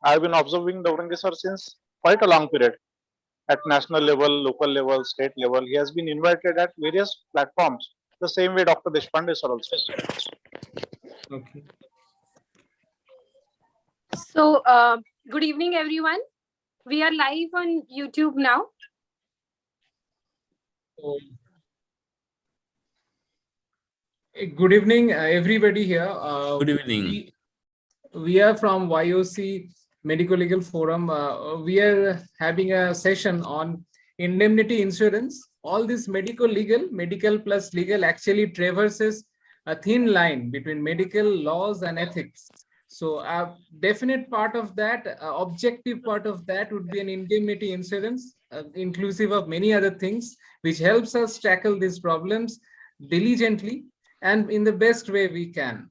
I've been observing Navarange sir since quite a long period at national level, local level, state level. He has been invited at various platforms. The same way Dr. Deshpande sir also. Okay. So, good evening, everyone. We are live on YouTube now. Good evening, everybody here. Good evening. We are from YOSI Medicolegal Forum. We are having a session on indemnity insurance. All this medical plus legal actually traverses a thin line between medical laws and ethics. So a definite part of that, objective part of that would be an indemnity insurance, inclusive of many other things, which helps us tackle these problems diligently and in the best way we can.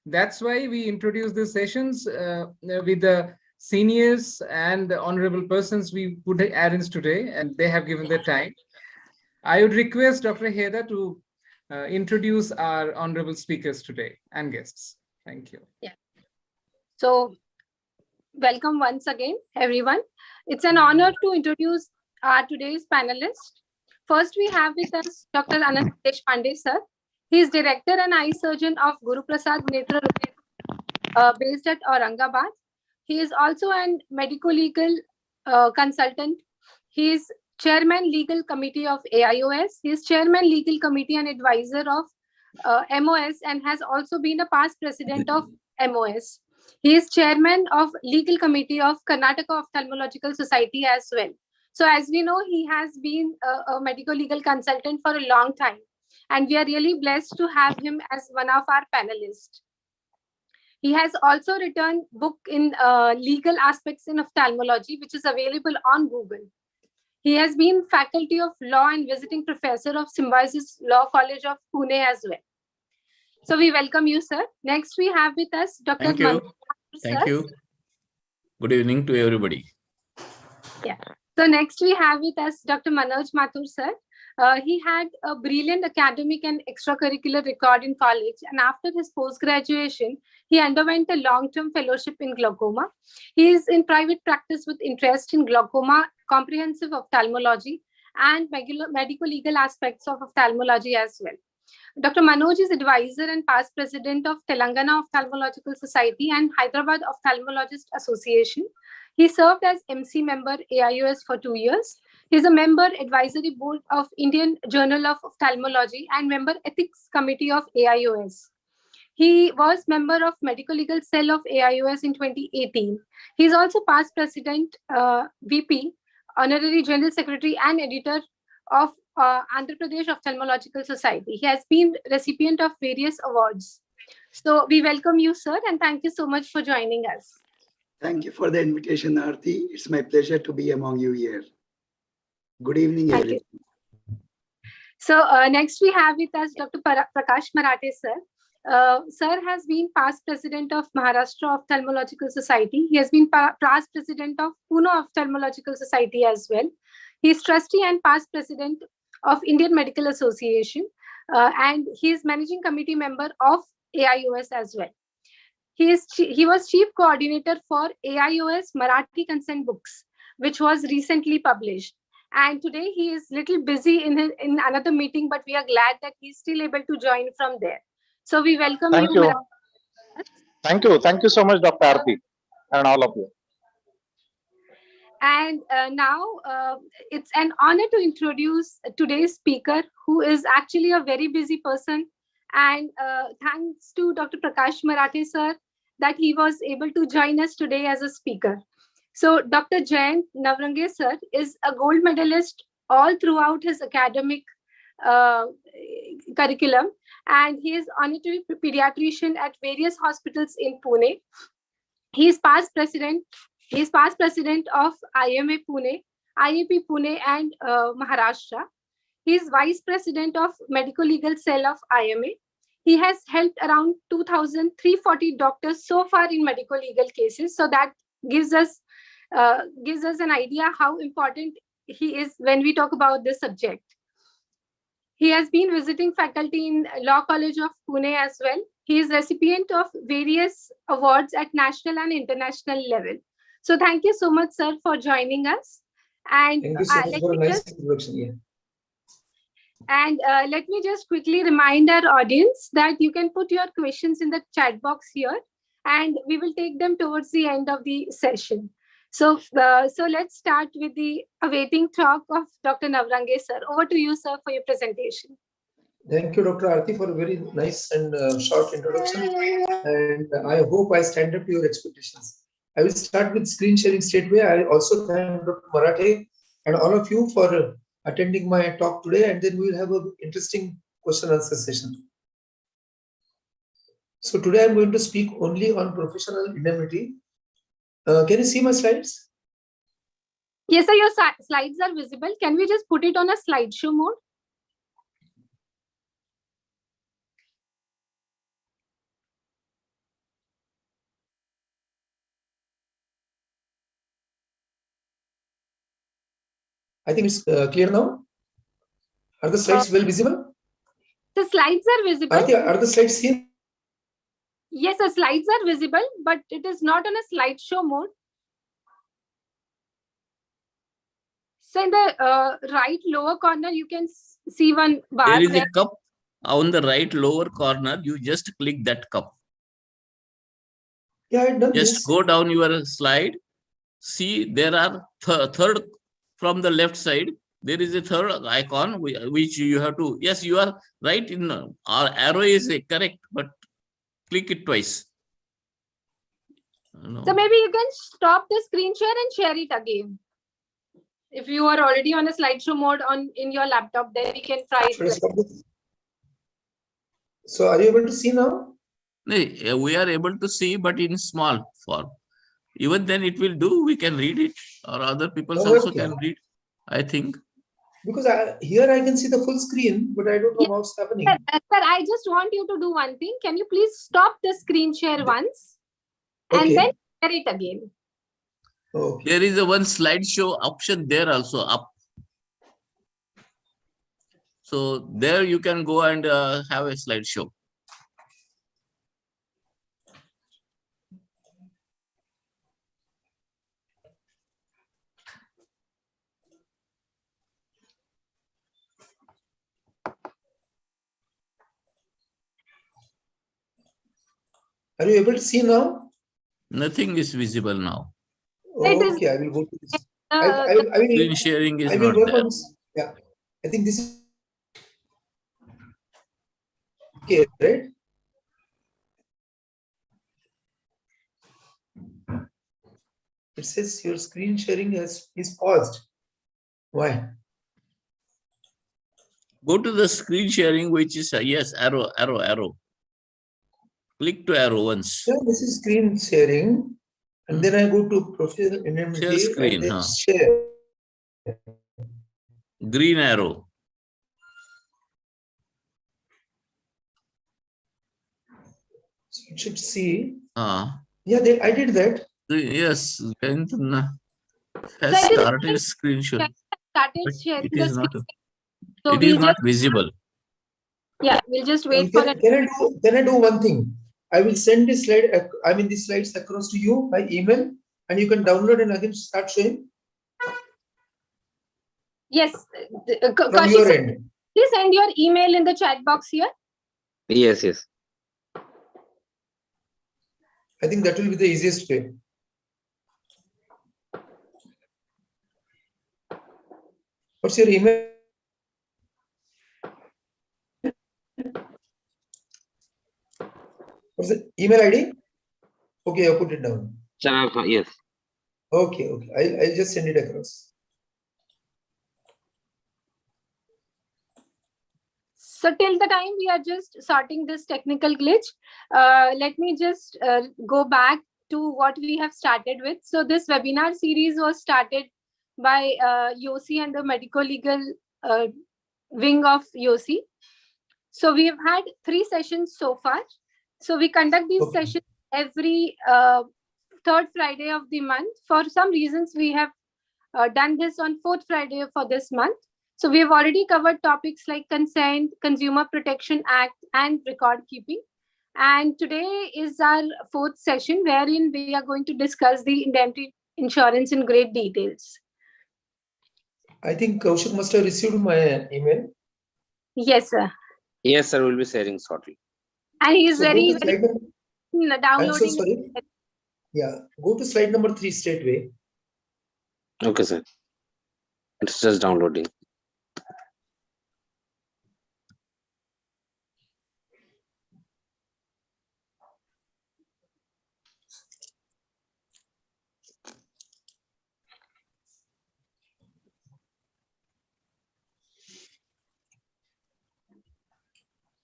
That's why we introduce these sessions with the seniors and the honorable persons we put arrange today, and they have given their time. I would request Dr. Heda to introduce our honorable speakers today and guests. Thank you. Yeah. So, welcome once again, everyone. It's an honor to introduce our today's panelists. First, we have with us Dr. Anand Deshpande, sir. He is director and eye surgeon of Guru Prasad Netra based at Aurangabad. He is also an medico-legal consultant. He is chairman legal committee of AIOS. He is chairman legal committee and advisor of MOS and has also been a past president of MOS. He is chairman of legal committee of Karnataka Ophthalmological Society as well. So as we know, he has been a medico-legal consultant for a long time. And we are really blessed to have him as one of our panelists. He has also written book in legal aspects in ophthalmology, which is available on Google. He has been faculty of law and visiting professor of Symbiosis Law College of Pune as well. So we welcome you, sir. Next, we have with us Dr. Thank you. Thank you. Good evening to everybody. Yeah. So next we have with us Dr. Manoj Mathur, sir. He had a brilliant academic and extracurricular record in college, and after his post-graduation, he underwent a long-term fellowship in glaucoma. He is in private practice with interest in glaucoma, comprehensive ophthalmology, and medico-legal aspects of ophthalmology as well. Dr. Manoj is advisor and past president of Telangana Ophthalmological Society and Hyderabad Ophthalmologist Association. He served as MC member AIOS for 2 years. He is a member advisory board of Indian Journal of Ophthalmology and member ethics committee of AIOS. He was member of medical legal cell of AIOS in 2018. He is also past president, VP, honorary general secretary and editor of Andhra Pradesh Ophthalmological Society. He has been recipient of various awards. So we welcome you, sir, and thank you so much for joining us. Thank you for the invitation, Aarti. It's my pleasure to be among you here. Good evening, everyone. So next we have with us Dr. Prakash Marathe, sir. Sir has been past president of Maharashtra Ophthalmological Society. He has been past president of Pune Ophthalmological Society as well. He is trustee and past president of Indian Medical Association, and he is managing committee member of AIOS as well. He was chief coordinator for AIOS Marathi consent books, which was recently published. And today he is little busy in another meeting, but we are glad that he's still able to join from there. So we welcome Thank you. Thank you. Thank you so much, Dr. Aarti, and all of you. And now it's an honor to introduce today's speaker, who is actually a very busy person. And thanks to Dr. Prakash Marathe, sir, that he was able to join us today as a speaker. So Dr. Jayant Navarange, sir, is a gold medalist all throughout his academic curriculum. And he is honorary pediatrician at various hospitals in Pune. He is past president of IMA Pune, IAP Pune and Maharashtra. He is vice president of medical legal cell of IMA. He has helped around 2,340 doctors so far in medical legal cases. So that gives us an idea how important he is when we talk about this subject. He has been visiting faculty in Law College of Pune as well. He is recipient of various awards at national and international level. So thank you so much, sir, for joining us. And Thank you so much for a nice introduction. Yeah. And let me just quickly remind our audience that you can put your questions in the chat box here, and we will take them towards the end of the session. So let's start with the awaiting talk of Dr. Navarange, sir. Over to you, sir, for your presentation. Thank you, Dr. Aarti, for a very nice and short introduction. And I hope I stand up to your expectations. I will start with screen sharing straightway. I also thank Dr. Marathe and all of you for attending my talk today, and then we will have an interesting question answer session. So today I'm going to speak only on professional indemnity. Can you see my slides? Yes, sir, your slides are visible. Can we just put it on a slideshow mode? I think it's clear now. Are the slides well visible? The slides are visible. Are the slides seen? Yes, the slides are visible, but it is not on a slideshow mode. So in the right lower corner, you can see one bar. There is a cup on the right lower corner. You just click that cup. Yeah, I've done Just this. go down your slide. See, there are third from the left side. There is a third icon which you have to. Yes, you are right. In our arrow is correct, but click it twice. No. So maybe you can stop the screen share and share it again. If you are already on a slideshow mode in your laptop, then we can try Should I it. stop this? So are you able to see now? No, we are able to see, but in small form. Even then it will do. We can read it, or other people also can read, I think. Because here I can see the full screen, but I don't know what's happening. Sir, I just want you to do one thing. Can you please stop the screen share once and then share it again? Okay. There is a one slideshow option there also up. So there you can go and have a slideshow. Are you able to see now? Nothing is visible now. Okay, I will go to this. I will Screen sharing is I will not work there. on this. Yeah, I think this is okay, right? It says your screen sharing is paused. Why? Go to the screen sharing, which is yes, arrow. Click to arrow once. Yeah, this is screen sharing, and then I go to professional indemnity Share screen, and then share. Green arrow. So you should see. Yeah, I did that. Yes, Jayant has started screen sharing. It is not. So it is not visible. Yeah, we'll just wait for it. Can I do one thing? I will send this slide. I mean, these slides across to you by email, and you can download and again start showing. Yes, From your end. Please send your email in the chat box here. Yes. I think that will be the easiest way. What's your email? What's the email ID? Okay, I'll put it down. Yes. Okay. I'll just send it across. So till the time we are just sorting this technical glitch, let me just go back to what we have started with. So this webinar series was started by YOSI and the Medicolegal wing of YOSI. So we have had 3 sessions so far. So we conduct these sessions every third Friday of the month. For some reasons, we have done this on 4th Friday for this month. So we have already covered topics like consent, Consumer Protection Act, and record keeping. And today is our 4th session, wherein we are going to discuss the insurance in great details. I think Kaushik must have received my email. Yes, sir. Yes, sir. We'll be sharing shortly. And he is So go very, to very slide number, I'm so downloading. sorry. Yeah, go to slide number 3 straight away. Okay, sir. It's just downloading.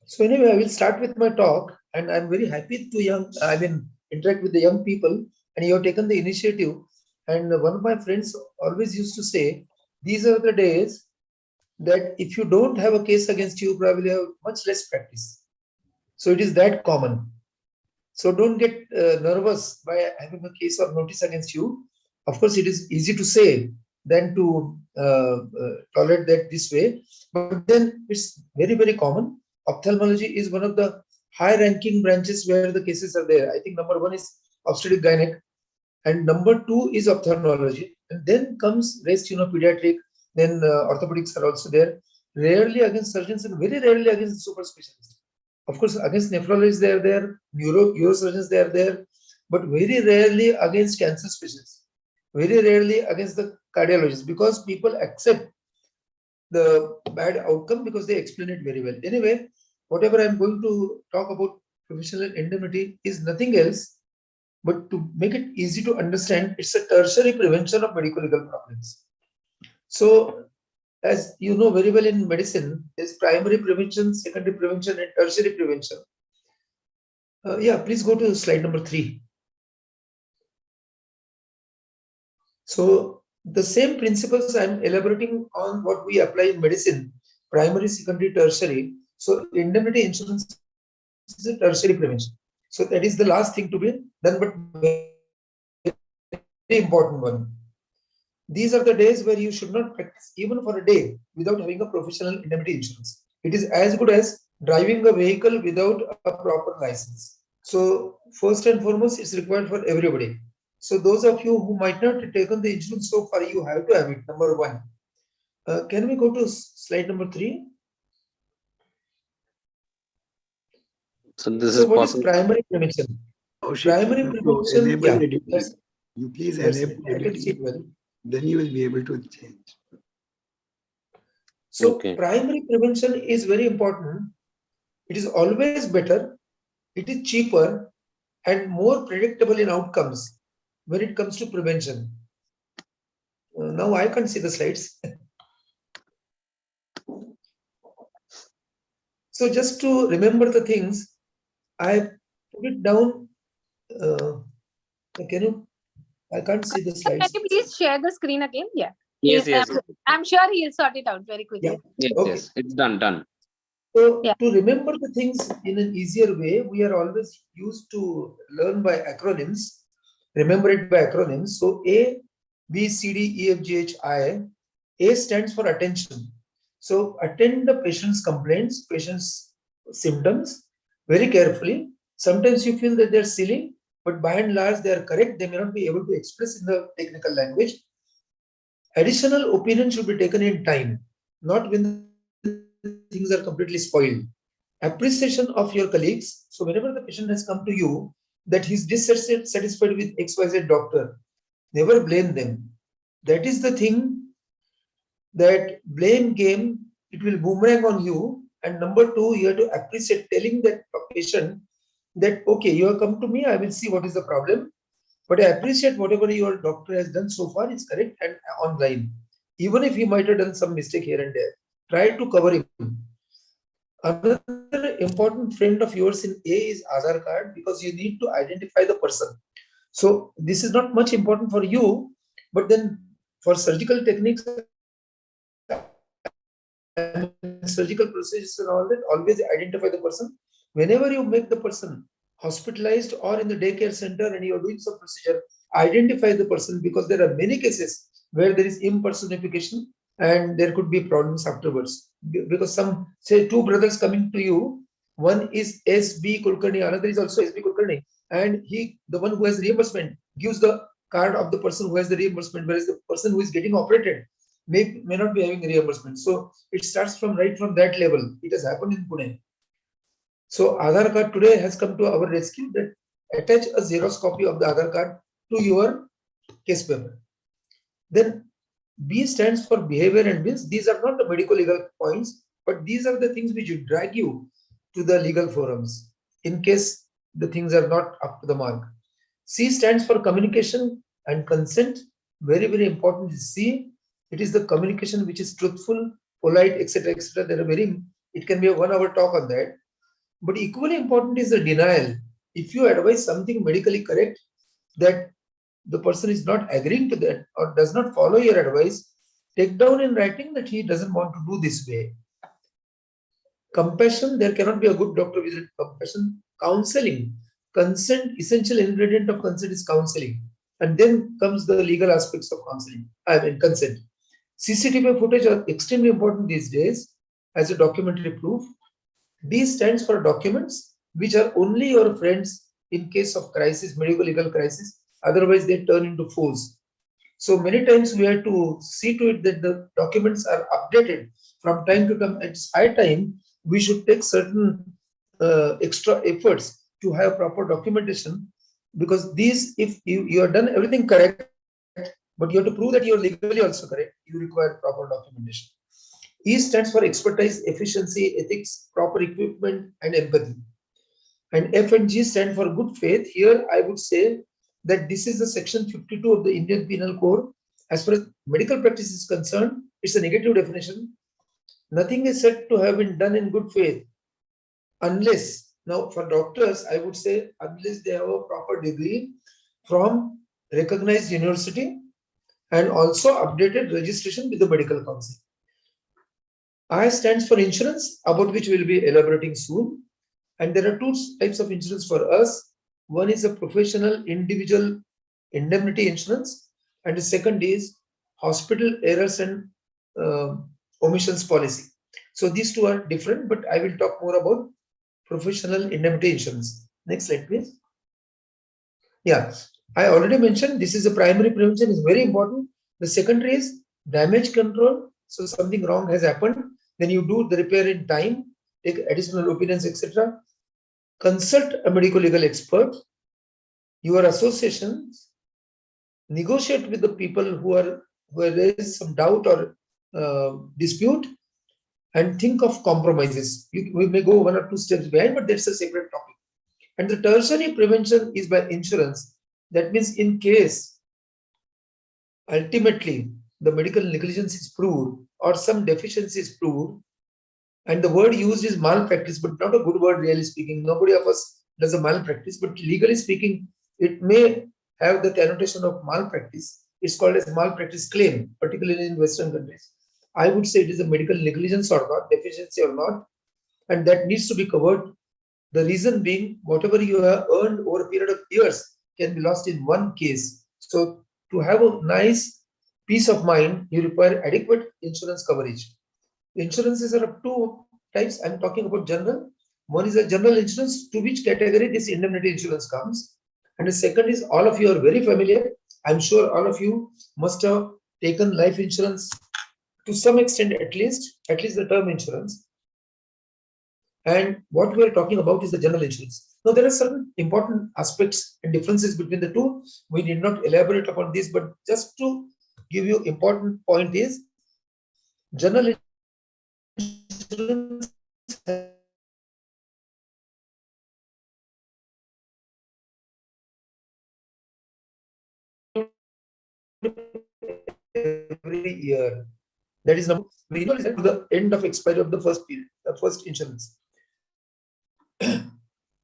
So anyway, I will start with my talk, and I'm very happy to interact with the young people, and you have taken the initiative. And one of my friends always used to say, these are the days that if you don't have a case against you, probably have much less practice. So it is that common. So don't get nervous by having a case or notice against you. Of course, it is easy to say than to tolerate that this way, but then it's very, very common. Ophthalmology is one of the high-ranking branches where the cases are there. I think number 1 is obstetric gynec, and number 2 is ophthalmology, and then comes rest, pediatric. Then orthopedics are also there. Rarely against surgeons, and very rarely against super specialists. Of course, against nephrologists they are there, neurosurgeons they are there, but very rarely against cancer specialists. Very rarely against the cardiologists, because people accept the bad outcome because they explain it very well. Anyway, whatever I'm going to talk about professional indemnity is nothing else but to make it easy to understand. It's a tertiary prevention of medical legal problems. So, as you know very well in medicine, there's primary prevention, secondary prevention, and tertiary prevention. Yeah, please go to slide number 3. So the same principles I'm elaborating on what we apply in medicine, primary, secondary, tertiary. So indemnity insurance is a tertiary prevention. So that is the last thing to be done, but very important one. These are the days where you should not practice even for a day without having a professional indemnity insurance. It is as good as driving a vehicle without a proper license. So first and foremost, it's required for everybody. So those of you who might not have taken the insurance so far, you have to have it, number 1. Can we go to slide number 3? So this So is what is possible. primary prevention? Primary prevention, yeah. Yes. You please Yes, enable I can see it well. then you will be able to change. So Okay. primary prevention is very important. It is always better, it is cheaper, and more predictable in outcomes when it comes to prevention. Now I can't see the slides. So just to remember the things, I put it down. Can you? I can't see the Can slides. you please share the screen again? Yeah. Yes, yes. I'm sure he'll sort it out very quickly. Yeah. Yes, Okay. yes. It's done. So Yeah. to remember the things in an easier way, we are always used to learn by acronyms. Remember it by acronyms. So A, B, C, D, E, F, G, H, I. A stands for attention. So attend the patient's complaints, patient's symptoms very carefully. Sometimes you feel that they're silly, but by and large they are correct. They may not be able to express in the technical language. Additional opinion should be taken in time, not when things are completely spoiled. Appreciation of your colleagues. So whenever the patient has come to you that he's dissatisfied with XYZ doctor, never blame them. That is the thing, that blame game, it will boomerang on you. And number 2, you have to appreciate, telling that patient that, okay, you have come to me, I will see what is the problem, but I appreciate whatever your doctor has done so far is correct and online. Even if he might have done some mistake here and there, try to cover him. Another important friend of yours in A is Aadhaar card, because you need to identify the person. So this is not much important for you, but then for surgical techniques and surgical procedures and all that, always identify the person. Whenever you make the person hospitalized or in the daycare center and you are doing some procedure, identify the person, because there are many cases where there is impersonification and there could be problems afterwards. Because some, say, 2 brothers coming to you, one is SB Kulkarni, another is also SB Kulkarni, and he, the one who has reimbursement, gives the card of the person who has the reimbursement, whereas the person who is getting operated may not be having reimbursement. So it starts from right from that level. It has happened in Pune. So Aadhaar card today has come to our rescue, that attach a Xerox copy of the Aadhaar card to your case paper. Then B stands for behavior and means. These are not the medical legal points, but these are the things which will drag you to the legal forums in case the things are not up to the mark. C stands for communication and consent. Very, very important is C. It is the communication which is truthful, polite, etc., etc. There are it can be a 1 hour talk on that. But equally important is the denial. If you advise something medically correct, that the person is not agreeing to that or does not follow your advice, take down in writing that he doesn't want to do this way. Compassion, there cannot be a good doctor without compassion. Counseling, consent, essential ingredient of consent is counseling. And then comes the legal aspects of counseling, consent. CCTV footage are extremely important these days as a documentary proof. D stands for documents which are only your friends in case of crisis, medical legal crisis. Otherwise, they turn into foes. So many times we have to see to it that the documents are updated from time to time. It's high time we should take certain extra efforts to have proper documentation, because these, if you have done everything correct, but you have to prove that you are legally also correct, you require proper documentation. E stands for expertise, efficiency, ethics, proper equipment, and empathy. And F and G stand for good faith. Here I would say that this is the section 52 of the Indian Penal Code. As far as medical practice is concerned, it's a negative definition. Nothing is said to have been done in good faith unless, now for doctors, I would say unless they have a proper degree from recognized university and also updated registration with the medical council. I stands for insurance, about which we'll be elaborating soon. And there are two types of insurance for us. One is a professional individual indemnity insurance, and the second is hospital errors and omissions policy. So these two are different, but I will talk more about professional indemnity insurance. Next slide, please. Yeah, I already mentioned this is a primary prevention, is very important. The secondary is damage control. So something wrong has happened, then you do the repair in time, take additional opinions, etc. Consult a medical legal expert. Your associations, negotiate with the people where there is some doubt or dispute, and think of compromises. We may go 1 or 2 steps behind, but that's a separate topic. And the tertiary prevention is by insurance. That means in case ultimately the medical negligence is proved or some deficiency is proved, and the word used is malpractice, but not a good word really speaking. Nobody of us does a malpractice, but legally speaking, it may have the connotation of malpractice. It's called as malpractice claim, particularly in Western countries. I would say it is a medical negligence or not, deficiency or not, and that needs to be covered. The reason being, whatever you have earned over a period of years can be lost in one case. So to have a nice peace of mind, you require adequate insurance coverage. Insurances are of two types. I'm talking about general. One is a general insurance, to which category this indemnity insurance comes. And the second is, all of you are very familiar. I'm sure all of you must have taken life insurance to some extent, at least the term insurance. And what we are talking about is the general insurance. Now, there are certain important aspects and differences between the two. We need not elaborate upon this, but just to give you important point is, general insurance every year. That is number. Renewal is at the end of expiry of the first period, the first insurance.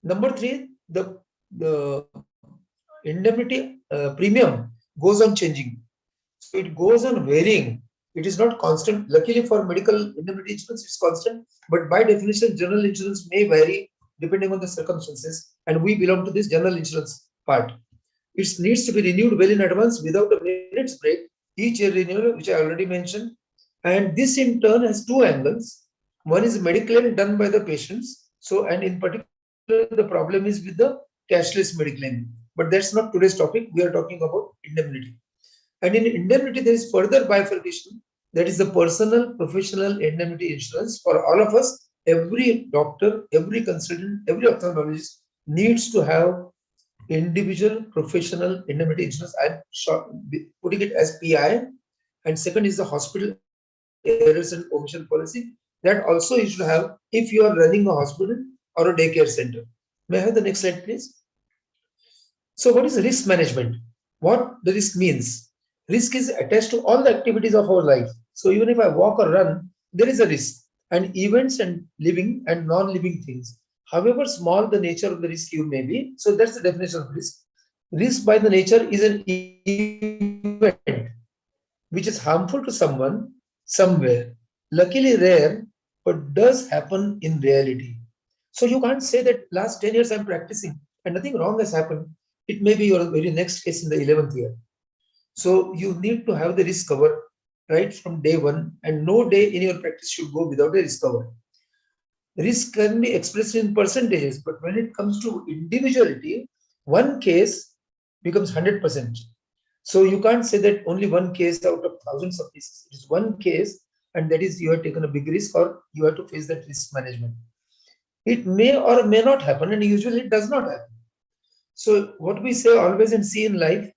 Number 3, the indemnity premium goes on changing. So it goes on varying. It is not constant. Luckily for medical indemnity insurance, it's constant. But by definition, general insurance may vary depending on the circumstances. And we belong to this general insurance part. It needs to be renewed well in advance without a minute's break. Each year renewal, which I already mentioned. And this in turn has two angles. One is mediclaim done by the patients. So, and in particular, the problem is with the cashless mediclaim. But that's not today's topic. We are talking about indemnity. And in indemnity, there is further bifurcation. That is the personal professional indemnity insurance for all of us. Every doctor, every consultant, every ophthalmologist needs to have individual professional indemnity insurance. I'm putting it as PI. And second is the hospital errors and omission policy. That also you should have if you are running a hospital or a daycare center. May I have the next slide, please? So what is risk management? What the risk means? Risk is attached to all the activities of our life. So even if I walk or run, there is a risk. And events and living and non-living things. However small the nature of the risk you may be, so that's the definition of risk. Risk by the nature is an event which is harmful to someone somewhere. Luckily rare, but does happen in reality. So you can't say that last 10 years I'm practicing and nothing wrong has happened. It may be your very next case in the 11th year. So you need to have the risk cover right from day one, and no day in your practice should go without a risk cover. Risk can be expressed in percentages, but when it comes to individuality, one case becomes 100%. So you can't say that only one case out of thousands of cases. It is one case, and that is you have taken a big risk, or you have to face that risk management. It may or may not happen, and usually it does not happen. So what we say always and see in life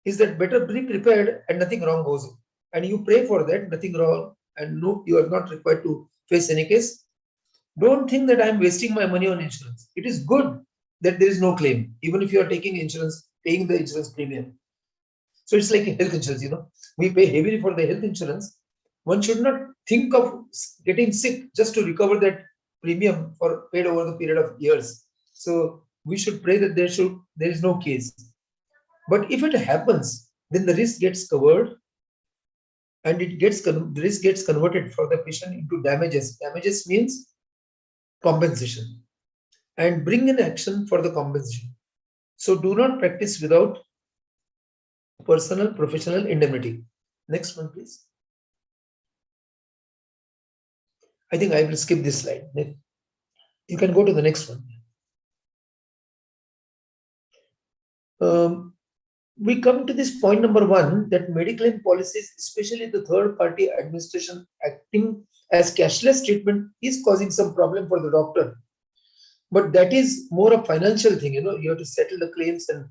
is that better be prepared and nothing wrong goes on. And you pray for that, nothing wrong, and no, you are not required to face any case. Don't think that I'm wasting my money on insurance. It is good that there is no claim, even if you are taking insurance, paying the insurance premium. So it's like a health insurance, we pay heavily for the health insurance. One should not think of getting sick just to recover that premium for paid over the period of years. So we should pray that there is no case. But if it happens, then the risk gets covered, and the risk gets converted for the patient into damages. Damages means compensation, and bring in action for the compensation. So do not practice without personal professional indemnity. Next one, please. I think I will skip this slide. You can go to the next one. We come to this point number 1, that medical policies, especially the third party administration acting as cashless treatment, is causing some problem for the doctor. But that is more a financial thing, you have to settle the claims and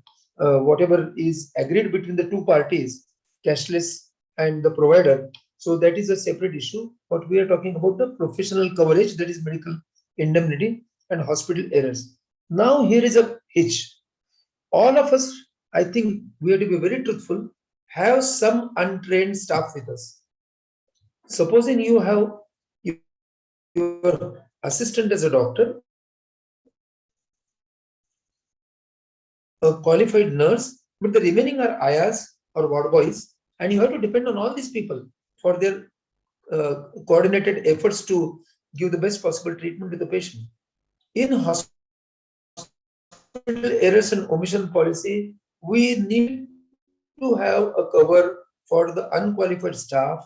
whatever is agreed between the two parties, cashless and the provider. So that is a separate issue. But we are talking about the professional coverage, that is medical indemnity and hospital errors. Now here is a hitch. All of us, I think we have to be very truthful, have some untrained staff with us. Supposing you have your assistant as a doctor, a qualified nurse, but the remaining are ayas or ward boys, and you have to depend on all these people for their coordinated efforts to give the best possible treatment to the patient. In hospital errors and omission policy, we need to have a cover for the unqualified staff,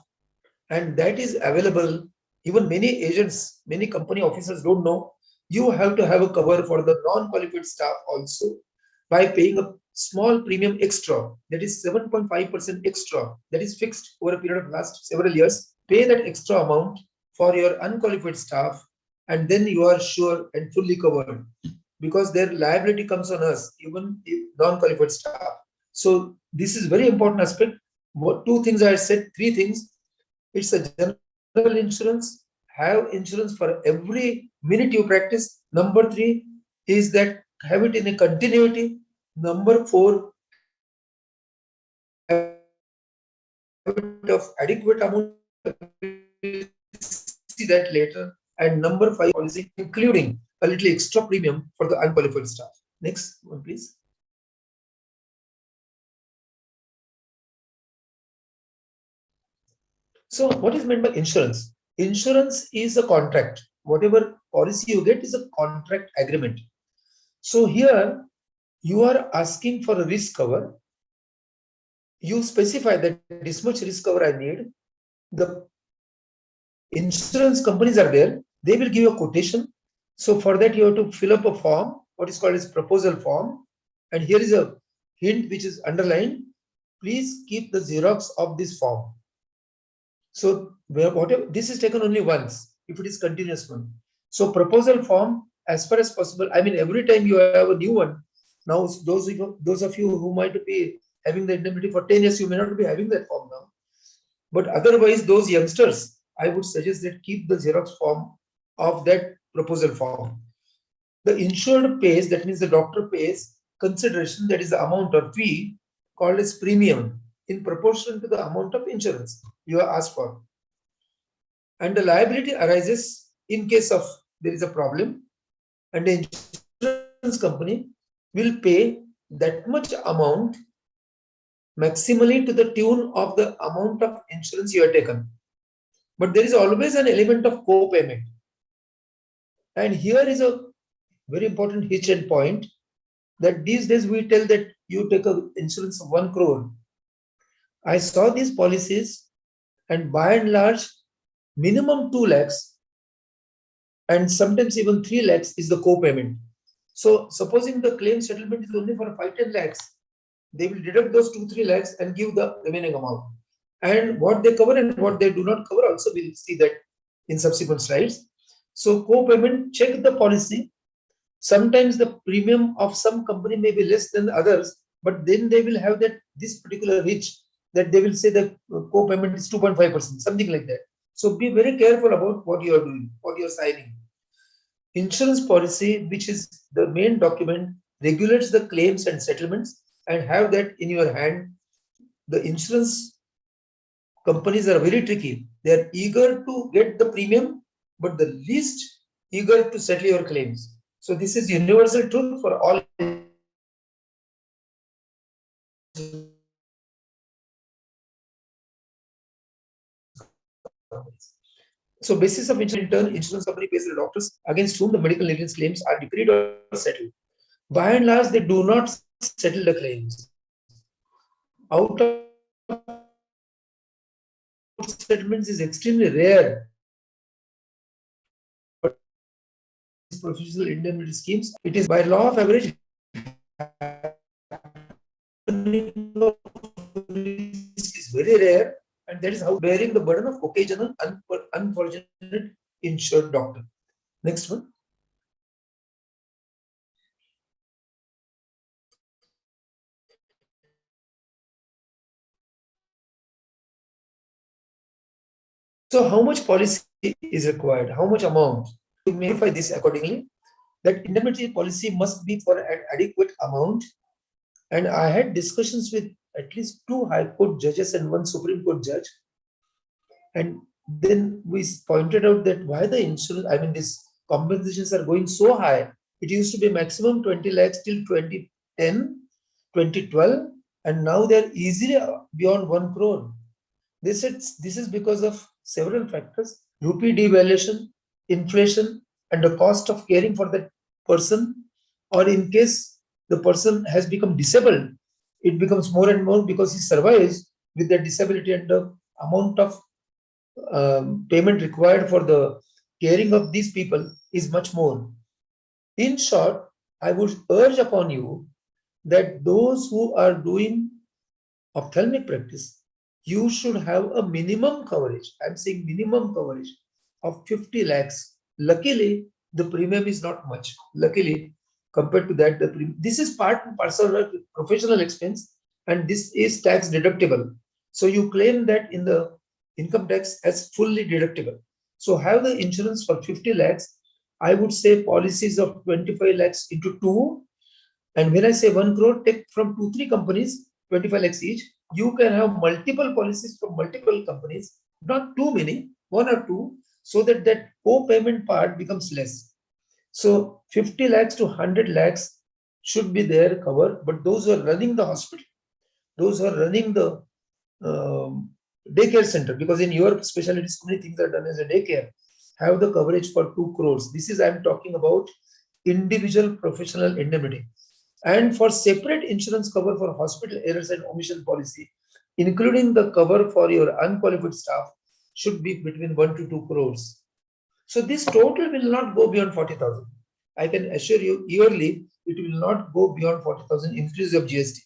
and that is available. Even many agents, many company officers don't know. You have to have a cover for the non-qualified staff also by paying a small premium extra, that is 7.5% extra, that is fixed over a period of last several years. Pay that extra amount for your unqualified staff, and then you are sure and fully covered, because their liability comes on us, even if non-qualified staff. So this is very important aspect. What 2 things I said, 3 things. It's a general insurance. Have insurance for every minute you practice. Number 3 is that have it in a continuity. Number 4, have it of adequate amount. See that later. And number 5, policy including a little extra premium for the unqualified staff. Next one, please. So what is meant by insurance? Insurance is a contract. Whatever policy you get is a contract agreement. So here you are asking for a risk cover. You specify that this much risk cover I need. The insurance companies are there. They will give you a quotation. So for that you have to fill up a form, what is called as proposal form. And here is a hint which is underlined. Please keep the Xerox of this form. So whatever, this is taken only once if it is continuous one. So proposal form, as far as possible, I mean, every time you have a new one, now those of you who might be having the indemnity for 10 years, you may not be having that form now. But otherwise, those youngsters, I would suggest that keep the Xerox form of that proposal form. The insured pays, that means the doctor pays consideration, that is the amount or fee called as premium in proportion to the amount of insurance you are asked for. And the liability arises in case of there is a problem, and the insurance company will pay that much amount maximally to the tune of the amount of insurance you have taken. But there is always an element of co-payment. And here is a very important hitch and point, that these days we tell that you take an insurance of 1 crore. I saw these policies, and by and large, minimum 2 lakhs and sometimes even 3 lakhs is the co-payment. So supposing the claim settlement is only for 5-10 lakhs, they will deduct those 2-3 lakhs and give the remaining amount. And what they cover and what they do not cover also, we'll see that in subsequent slides. So co-payment, check the policy. Sometimes the premium of some company may be less than the others, but then they will have that this particular hitch, that they will say that co-payment is 2.5%, something like that. So be very careful about what you are doing, what you are signing. Insurance policy, which is the main document, regulates the claims and settlements, and have that in your hand. The insurance companies are very tricky. They are eager to get the premium, but the least eager to settle your claims. So this is universal truth for all. So basis of insurance, in turn, insurance company pays the doctors against whom the medical negligence claims are decreed or settled. By and large, they do not settle the claims. Out of settlements is extremely rare. But professional indemnity schemes, it is by law of average is very rare, and that is how bearing the burden of occasional unfortunate insured doctor. Next one. So how much policy is required? How much amount? To modify this accordingly, that indemnity policy must be for an adequate amount. And I had discussions with at least 2 High Court judges and 1 Supreme Court judge. And then we pointed out that why the insurance, I mean, these compensations are going so high. It used to be maximum 20 lakhs till 2010, 2012, and now they're easily beyond 1 crore. They said this is because of several factors: rupee devaluation, inflation, and the cost of caring for that person, or in case the person has become disabled, it becomes more and more because he survives with that disability, and the amount of payment required for the caring of these people is much more. In short, I would urge upon you that those who are doing ophthalmic practice, you should have a minimum coverage. I'm saying minimum coverage of 50 lakhs. Luckily, the premium is not much. Luckily, compared to that, this is part and parcel of professional expense, and this is tax deductible. So you claim that in the income tax as fully deductible. So have the insurance for 50 lakhs. I would say policies of 25 lakhs into 2. And when I say 1 crore, take from 2-3 companies, 25 lakhs each. You can have multiple policies from multiple companies, not too many, 1 or 2, so that that co-payment part becomes less. So 50 lakhs to 100 lakhs should be there covered, but those who are running the hospital, those who are running the daycare center, because in your specialty, so many things are done as a daycare, have the coverage for 2 crores. This is, I'm talking about individual professional indemnity. And for separate insurance cover for hospital errors and omission policy, including the cover for your unqualified staff, should be between 1 to 2 crores. So this total will not go beyond 40,000. I can assure you, yearly it will not go beyond 40,000 inclusive of GST.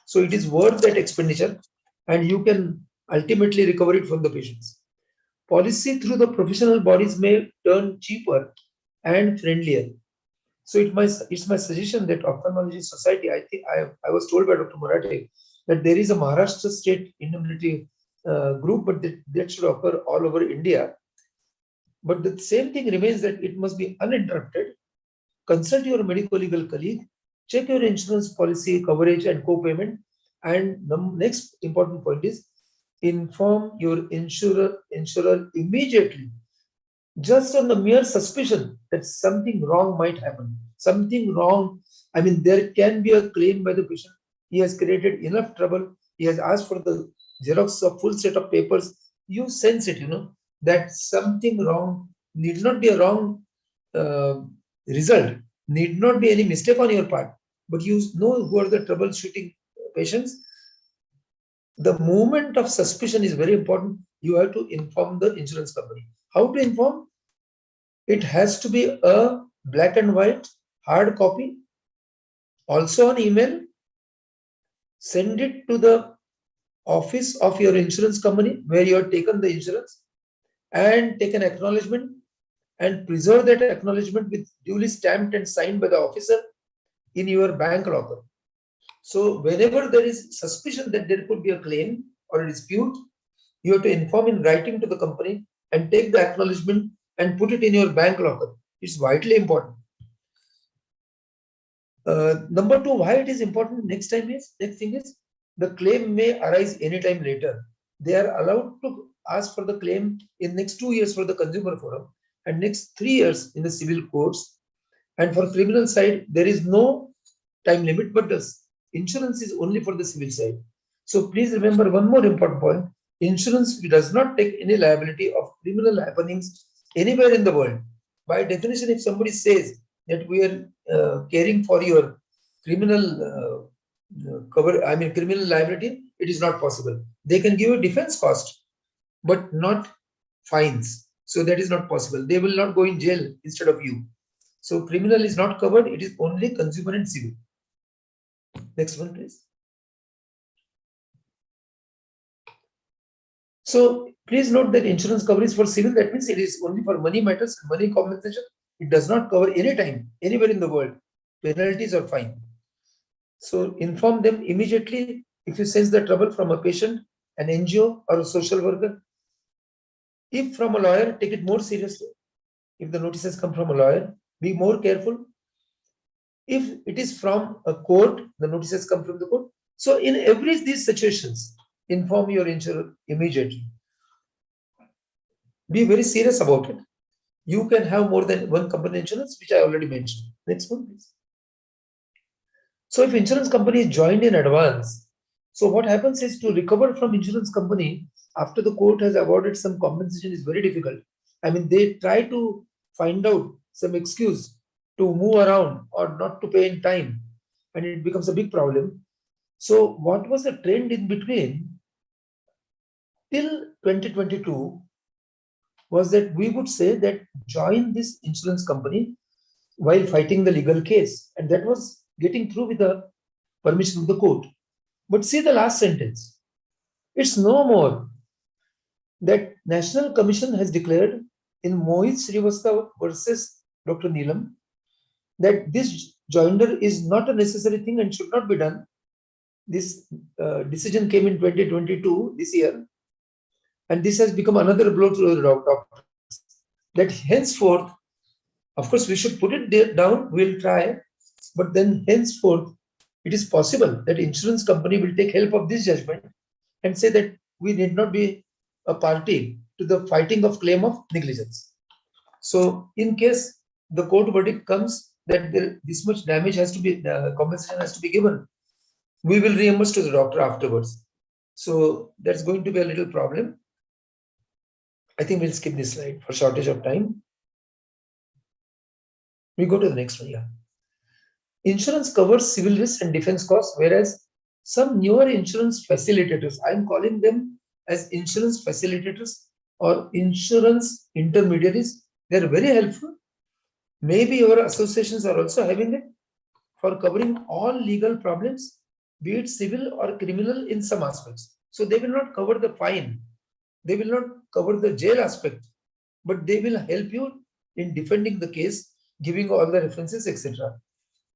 So it is worth that expenditure, and you can ultimately recover it from the patients. Policy through the professional bodies may turn cheaper and friendlier. So it's my suggestion that Ophthalmology Society, I think I was told by Dr. Marathe that there is a Maharashtra state indemnity group, but that should occur all over India. But the same thing remains, that it must be uninterrupted. Consult your medical legal colleague, check your insurance policy coverage and co-payment. And the next important point is inform your insurer immediately, just on the mere suspicion that something wrong might happen. Something wrong. I mean, there can be a claim by the patient. He has created enough trouble. He has asked for the Xerox of full set of papers. You sense it, that something wrong. Need not be a wrong result. Need not be any mistake on your part. But you know who are the troubleshooting patients. The moment of suspicion is very important. You have to inform the insurance company. How to inform? It has to be a black and white hard copy, also on email. Send it to the office of your insurance company where you have taken the insurance, and take an acknowledgement and preserve that acknowledgement with duly stamped and signed by the officer in your bank locker. So whenever there is suspicion that there could be a claim or a dispute, you have to inform in writing to the company and take the acknowledgement and put it in your bank locker. It's vitally important. Number two, why it is important next thing is the claim may arise anytime later. They are allowed to ask for the claim in next 2 years for the consumer forum and next 3 years in the civil courts. And for criminal side, there is no time limit, but the insurance is only for the civil side. So please remember one more important point. Insurance does not take any liability of criminal happenings anywhere in the world. By definition, if somebody says that we are caring for your criminal criminal liability, it is not possible. They can give a defense cost, but not fines. So that is not possible. They will not go in jail instead of you. So criminal is not covered. It is only consumer and civil. Next one, please. So please note that insurance coverage for civil, that means it is only for money matters, money compensation. It does not cover any time, anywhere in the world, penalties or fine. So inform them immediately if you sense the trouble from a patient, an NGO or a social worker. If from a lawyer, take it more seriously. If the notices come from a lawyer, be more careful. If it is from a court, the notices come from the court. So in every these situations, inform your insurer immediately. Be very serious about it. You can have more than one company insurance, which I already mentioned. Next one, please. So if insurance company is joined in advance, so what happens is to recover from insurance company after the court has awarded some compensation is very difficult. I mean, they try to find out some excuse to move around or not to pay in time, and it becomes a big problem. So what was the trend in between till 2022 was that we would say that join this insurance company while fighting the legal case, and that was getting through with the permission of the court. But see the last sentence. It's no more. That National Commission has declared in Mohit Srivastava versus Dr. Neelam that this joinder is not a necessary thing and should not be done. This decision came in 2022, this year, and this has become another blow to the doctors. That henceforth, of course, we should put it down, we'll try, but then henceforth, it is possible that insurance company will take help of this judgment and say that we need not be a party to the fighting of claim of negligence. So in case the court verdict comes that this much damage has to be, compensation has to be given, we will reimburse to the doctor afterwards. So that's going to be a little problem. I think we'll skip this slide for shortage of time. We go to the next one. Yeah. Insurance covers civil risk and defense costs, whereas some newer insurance facilitators, I'm calling them as insurance facilitators or insurance intermediaries, they're very helpful. Maybe your associations are also having it. for covering all legal problems, be it civil or criminal in some aspects. So they will not cover the fine, they will not cover the jail aspect, but they will help you in defending the case, giving all the references, etc.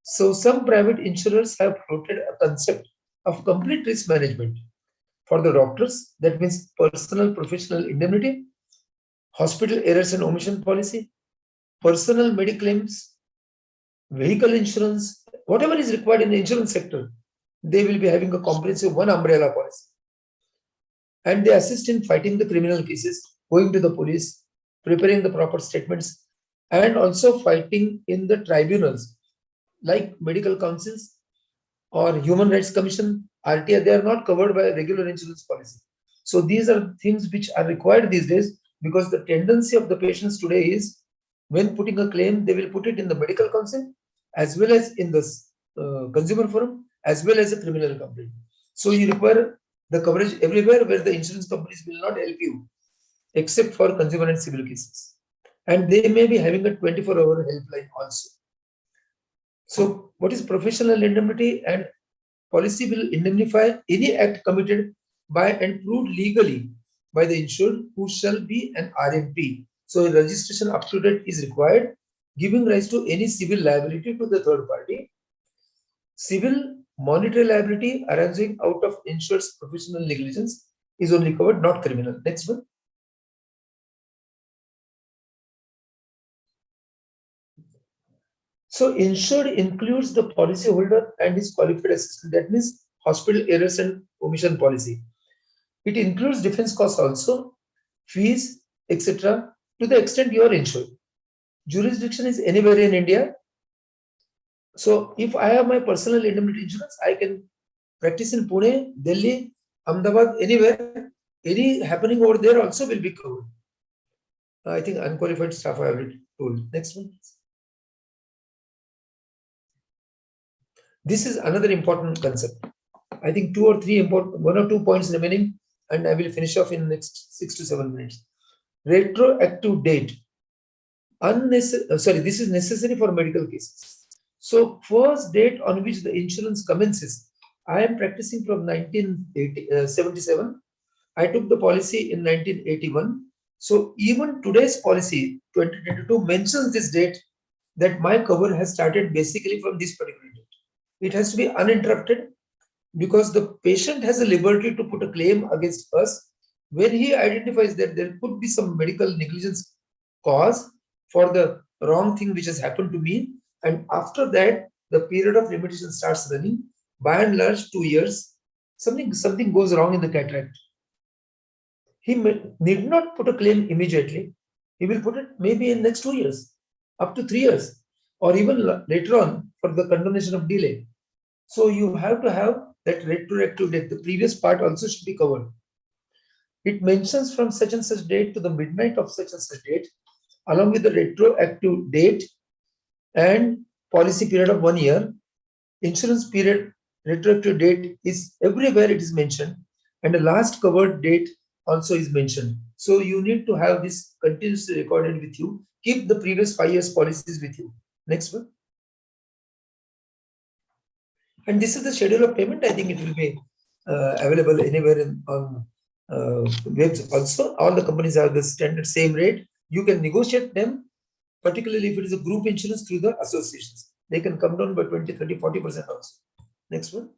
So some private insurers have floated a concept of complete risk management for the doctors. That means personal professional indemnity, hospital errors and omission policy, personal medical claims, vehicle insurance, whatever is required in the insurance sector, they will be having a comprehensive one umbrella policy. And they assist in fighting the criminal cases, going to the police, preparing the proper statements, and also fighting in the tribunals like medical councils or Human Rights Commission, RTI. They are not covered by regular insurance policy. So these are things which are required these days, because the tendency of the patients today is, when putting a claim, they will put it in the medical council as well as in the consumer forum as well as a criminal complaint. So you require the coverage everywhere where the insurance companies will not help you, except for consumer and civil cases. And they may be having a 24-hour helpline also. So what is professional indemnity? And policy will indemnify any act committed by and proved legally by the insured who shall be an RMP. So registration up to date is required, giving rise to any civil liability to the third party. Civil monetary liability arising out of insured's professional negligence is only covered, not criminal. Next one. So insured includes the policyholder and his qualified assistant. That means hospital errors and omission policy. It includes defense costs also, fees, etc. to the extent you are insured. Jurisdiction is anywhere in India. So if I have my personal indemnity insurance, I can practice in Pune, Delhi, Ahmedabad, anywhere. Any happening over there also will be covered. I think unqualified staff I already told. Next one. This is another important concept. I think one or two points remaining, and I will finish off in the next 6 to 7 minutes. Retroactive date. This is necessary for medical cases. So first date on which the insurance commences. I am practicing from 1977. I took the policy in 1981. So even today's policy, 2022, mentions this date, that my cover has started basically from this particular date. It has to be uninterrupted, because the patient has a liberty to put a claim against us when he identifies that there could be some medical negligence cause for the wrong thing which has happened to me. And after that, the period of limitation starts running. By and large, 2 years, something goes wrong in the cataract. He need not put a claim immediately. He will put it maybe in next 2 years, up to 3 years, or even later on for the condonation of delay. So you have to have that retroactive date. The previous part also should be covered. It mentions from such and such date to the midnight of such and such date, along with the retroactive date and policy period of 1 year. Insurance period, retroactive date is everywhere it is mentioned, and the last covered date also is mentioned. So you need to have this continuously recorded with you. Keep the previous 5 years policies with you. Next one. And this is the schedule of payment. I think it will be available anywhere on webs also. All the companies have the standard same rate. You can negotiate them, particularly if it is a group insurance through the associations. They can come down by 20, 30, 40% also. Next one.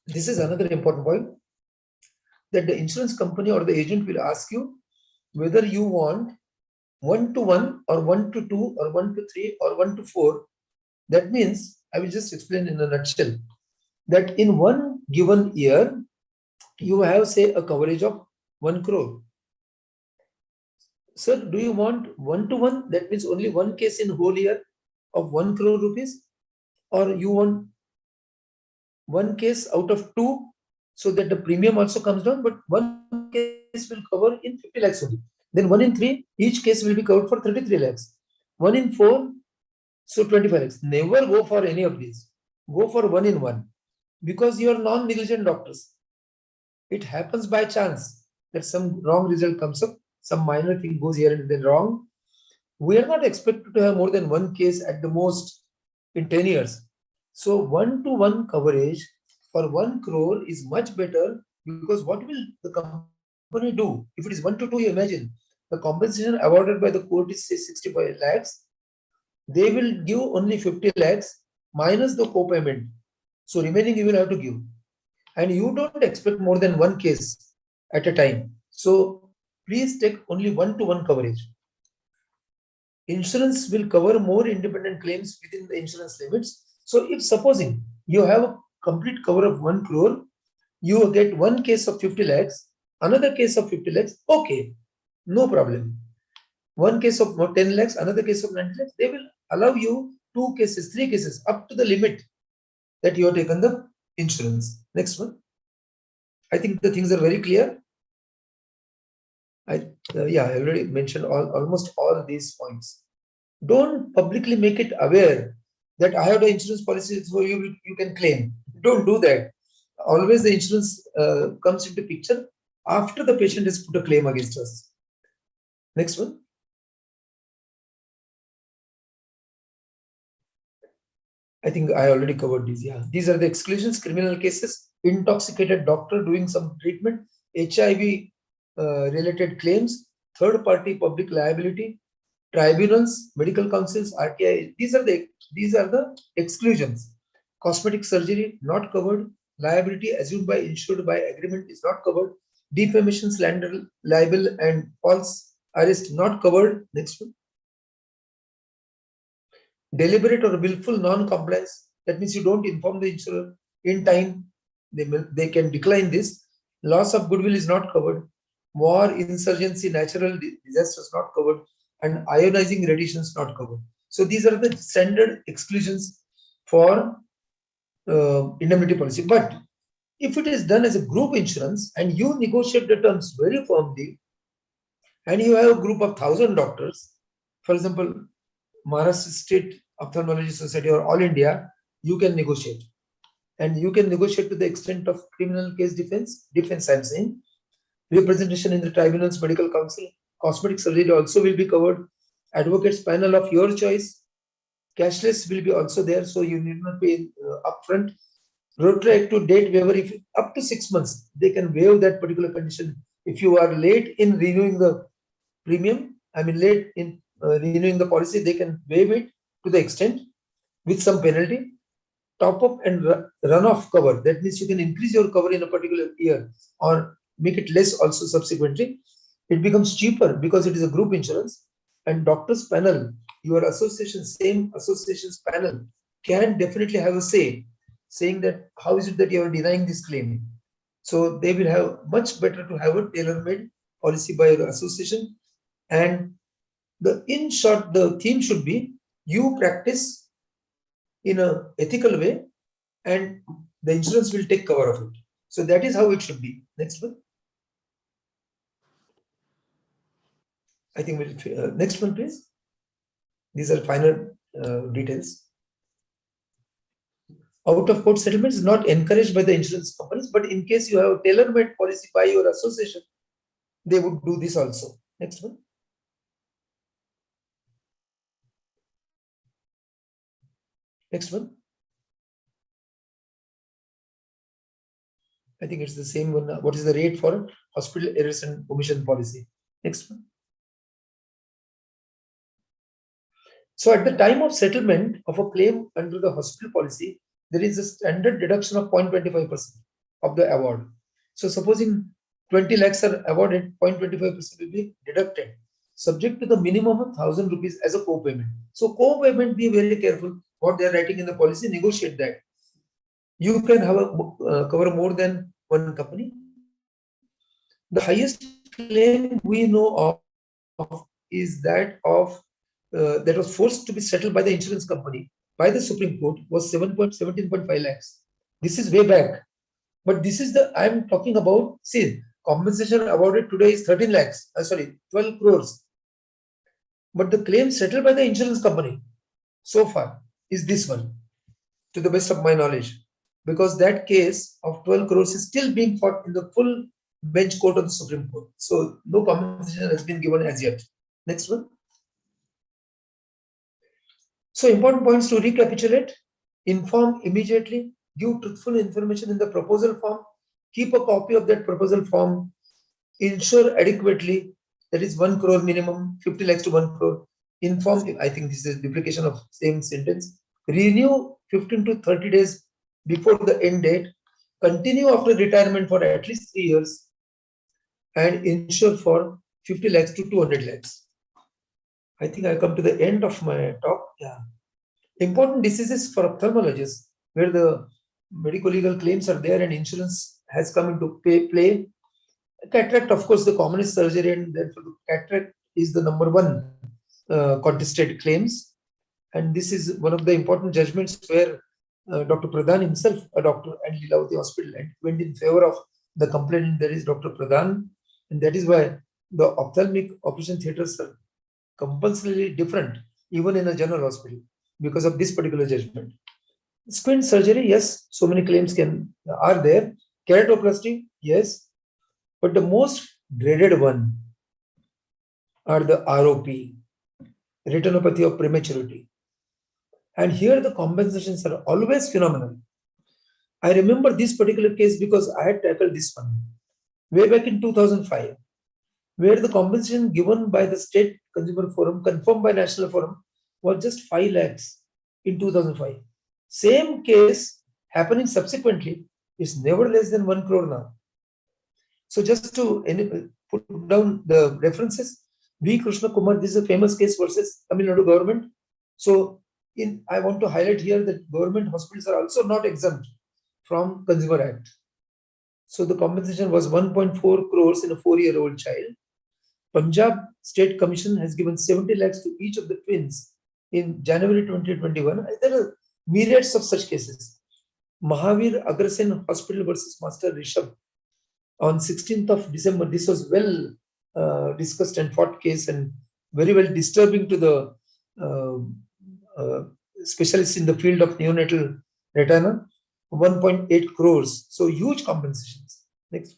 This is another important point, that the insurance company or the agent will ask you whether you want 1-to-1 or 1-to-2 or 1-to-3 or 1-to-4. That means, I will just explain in a nutshell, that in one given year, you have, say, a coverage of 1 crore. Sir, do you want 1-to-1? That means only one case in whole year of 1 crore rupees, or you want one case out of 2, so that the premium also comes down, but one case will cover in 50 lakhs only. Then 1 in 3, each case will be covered for 33 lakhs. 1 in 4, so 25 lakhs. Never go for any of these. Go for 1 in 1, because you are non-negligent doctors. It happens by chance that some wrong result comes up. some minor thing goes here and then wrong. We are not expected to have more than one case at the most in 10 years. So 1-to-1 coverage for 1 crore is much better, because what will the company do? If it is 1-to-2, you imagine the compensation awarded by the court is say 65 lakhs. They will give only 50 lakhs minus the co-payment. So remaining you will have to give. And you don't expect more than one case at a time. So please take only 1-to-1 coverage. Insurance will cover more independent claims within the insurance limits. So if supposing you have a complete cover of 1 crore, you get one case of 50 lakhs, another case of 50 lakhs, okay, no problem. One case of 10 lakhs, another case of 90 lakhs, they will allow you 2 cases, 3 cases up to the limit that you have taken the insurance. Next one. I think the things are very clear. I already mentioned almost all these points. Don't publicly make it aware that I have the insurance policy, so you can claim. Don't do that. Always the insurance comes into picture after the patient has put a claim against us. Next one. I think I already covered these. Yeah, these are the exclusions: criminal cases, intoxicated doctor doing some treatment, HIV related claims, third party public liability, tribunals, medical councils, RTI. These are the exclusions. Cosmetic surgery not covered. Liability assumed by insured by agreement is not covered. Defamation, slander, libel, and false arrest not covered. Next one. Deliberate or willful non-compliance, that means you don't inform the insurer in time, they can decline this. Loss of goodwill is not covered. War, insurgency, natural disasters not covered, and ionizing radiation is not covered. So these are the standard exclusions for indemnity policy. But if it is done as a group insurance and you negotiate the terms very firmly, and you have a group of 1,000 doctors, for example, Maharashtra State Ophthalmology Society or All India, you can negotiate. And you can negotiate to the extent of criminal case defense I'm saying. Representation in the tribunals, medical council, cosmetic surgery also will be covered. Advocates panel of your choice. Cashless will be also there, so you need not pay upfront. Retroactive date waiver, if up to 6 months, they can waive that particular condition. If you are late in renewing the premium, late in renewing the policy, they can waive it to the extent with some penalty. Top up and run-off cover, that means you can increase your cover in a particular year or make it less also subsequently. It becomes cheaper because it is a group insurance. And doctors panel, your association, same association's panel can definitely have a say, saying that how is it that you are denying this claim. So they will have much better to have a tailor-made policy by your association. And in short, the theme should be you practice in an ethical way and the insurance will take cover of it. So that is how it should be. Next one. I think we'll next one, please. These are final details. Out of court settlement is not encouraged by the insurance companies, but in case you have a tailor-made policy by your association, they would do this also. Next one. Next one. I think it's the same one. What is the rate for hospital errors and omission policy? Next one. So at the time of settlement of a claim under the hospital policy, there is a standard deduction of 0.25% of the award. So supposing 20 lakhs are awarded, 0.25% will be deducted, subject to the minimum of 1,000 rupees as a co-payment. So co-payment, be very careful what they are writing in the policy, negotiate that. You can have a cover more than one company. The highest claim we know of is that of that was forced to be settled by the insurance company by the Supreme Court was 17.5 lakhs. This is way back. But this is the, I'm talking about, see, compensation awarded today is 13 lakhs, 12 crores. But the claim settled by the insurance company so far is this one, to the best of my knowledge. Because that case of 12 crores is still being fought in the full bench court of the Supreme Court. So no compensation has been given as yet. Next one. So important points to recapitulate: inform immediately, give truthful information in the proposal form, keep a copy of that proposal form, insure adequately, that is 1 crore minimum, 50 lakhs to 1 crore. Inform, I think this is duplication of same sentence. Renew 15 to 30 days before the end date. Continue after retirement for at least 3 years, and insure for 50 lakhs to 200 lakhs. I think I come to the end of my talk. Yeah. Important diseases for ophthalmologists, where the medical legal claims are there and insurance has come into play. Cataract, of course, the commonest surgery, and therefore the cataract is the number one contested claims. And this is one of the important judgments where Dr. Pradhan himself, a doctor at Lilavati Hospital, went in favor of the complainant, that is Dr. Pradhan. And that is why the ophthalmic operation theaters are compulsorily different, even in a general hospital, because of this particular judgment. Squint surgery, yes, so many claims are there. Keratoplasty, yes, but the most dreaded one are the ROP, retinopathy of prematurity. And here the compensations are always phenomenal. I remember this particular case because I had tackled this one way back in 2005, where the compensation given by the State Consumer Forum, confirmed by National Forum, was just 5 lakhs in 2005. Same case happening subsequently is never less than 1 crore now. So just to put down the references, V. Krishna Kumar, this is a famous case versus Tamil Nadu government. So I want to highlight here that government hospitals are also not exempt from Consumer Act. So the compensation was 1.4 crores in a 4-year-old child. Punjab State Commission has given 70 lakhs to each of the twins in January 2021. And there are myriads of such cases. Mahavir Agrasen Hospital versus Master Rishabh on 16th of December. This was well discussed and fought case, and very well disturbing to the specialists in the field of neonatal retina. 1.8 crores. So huge compensations. Next.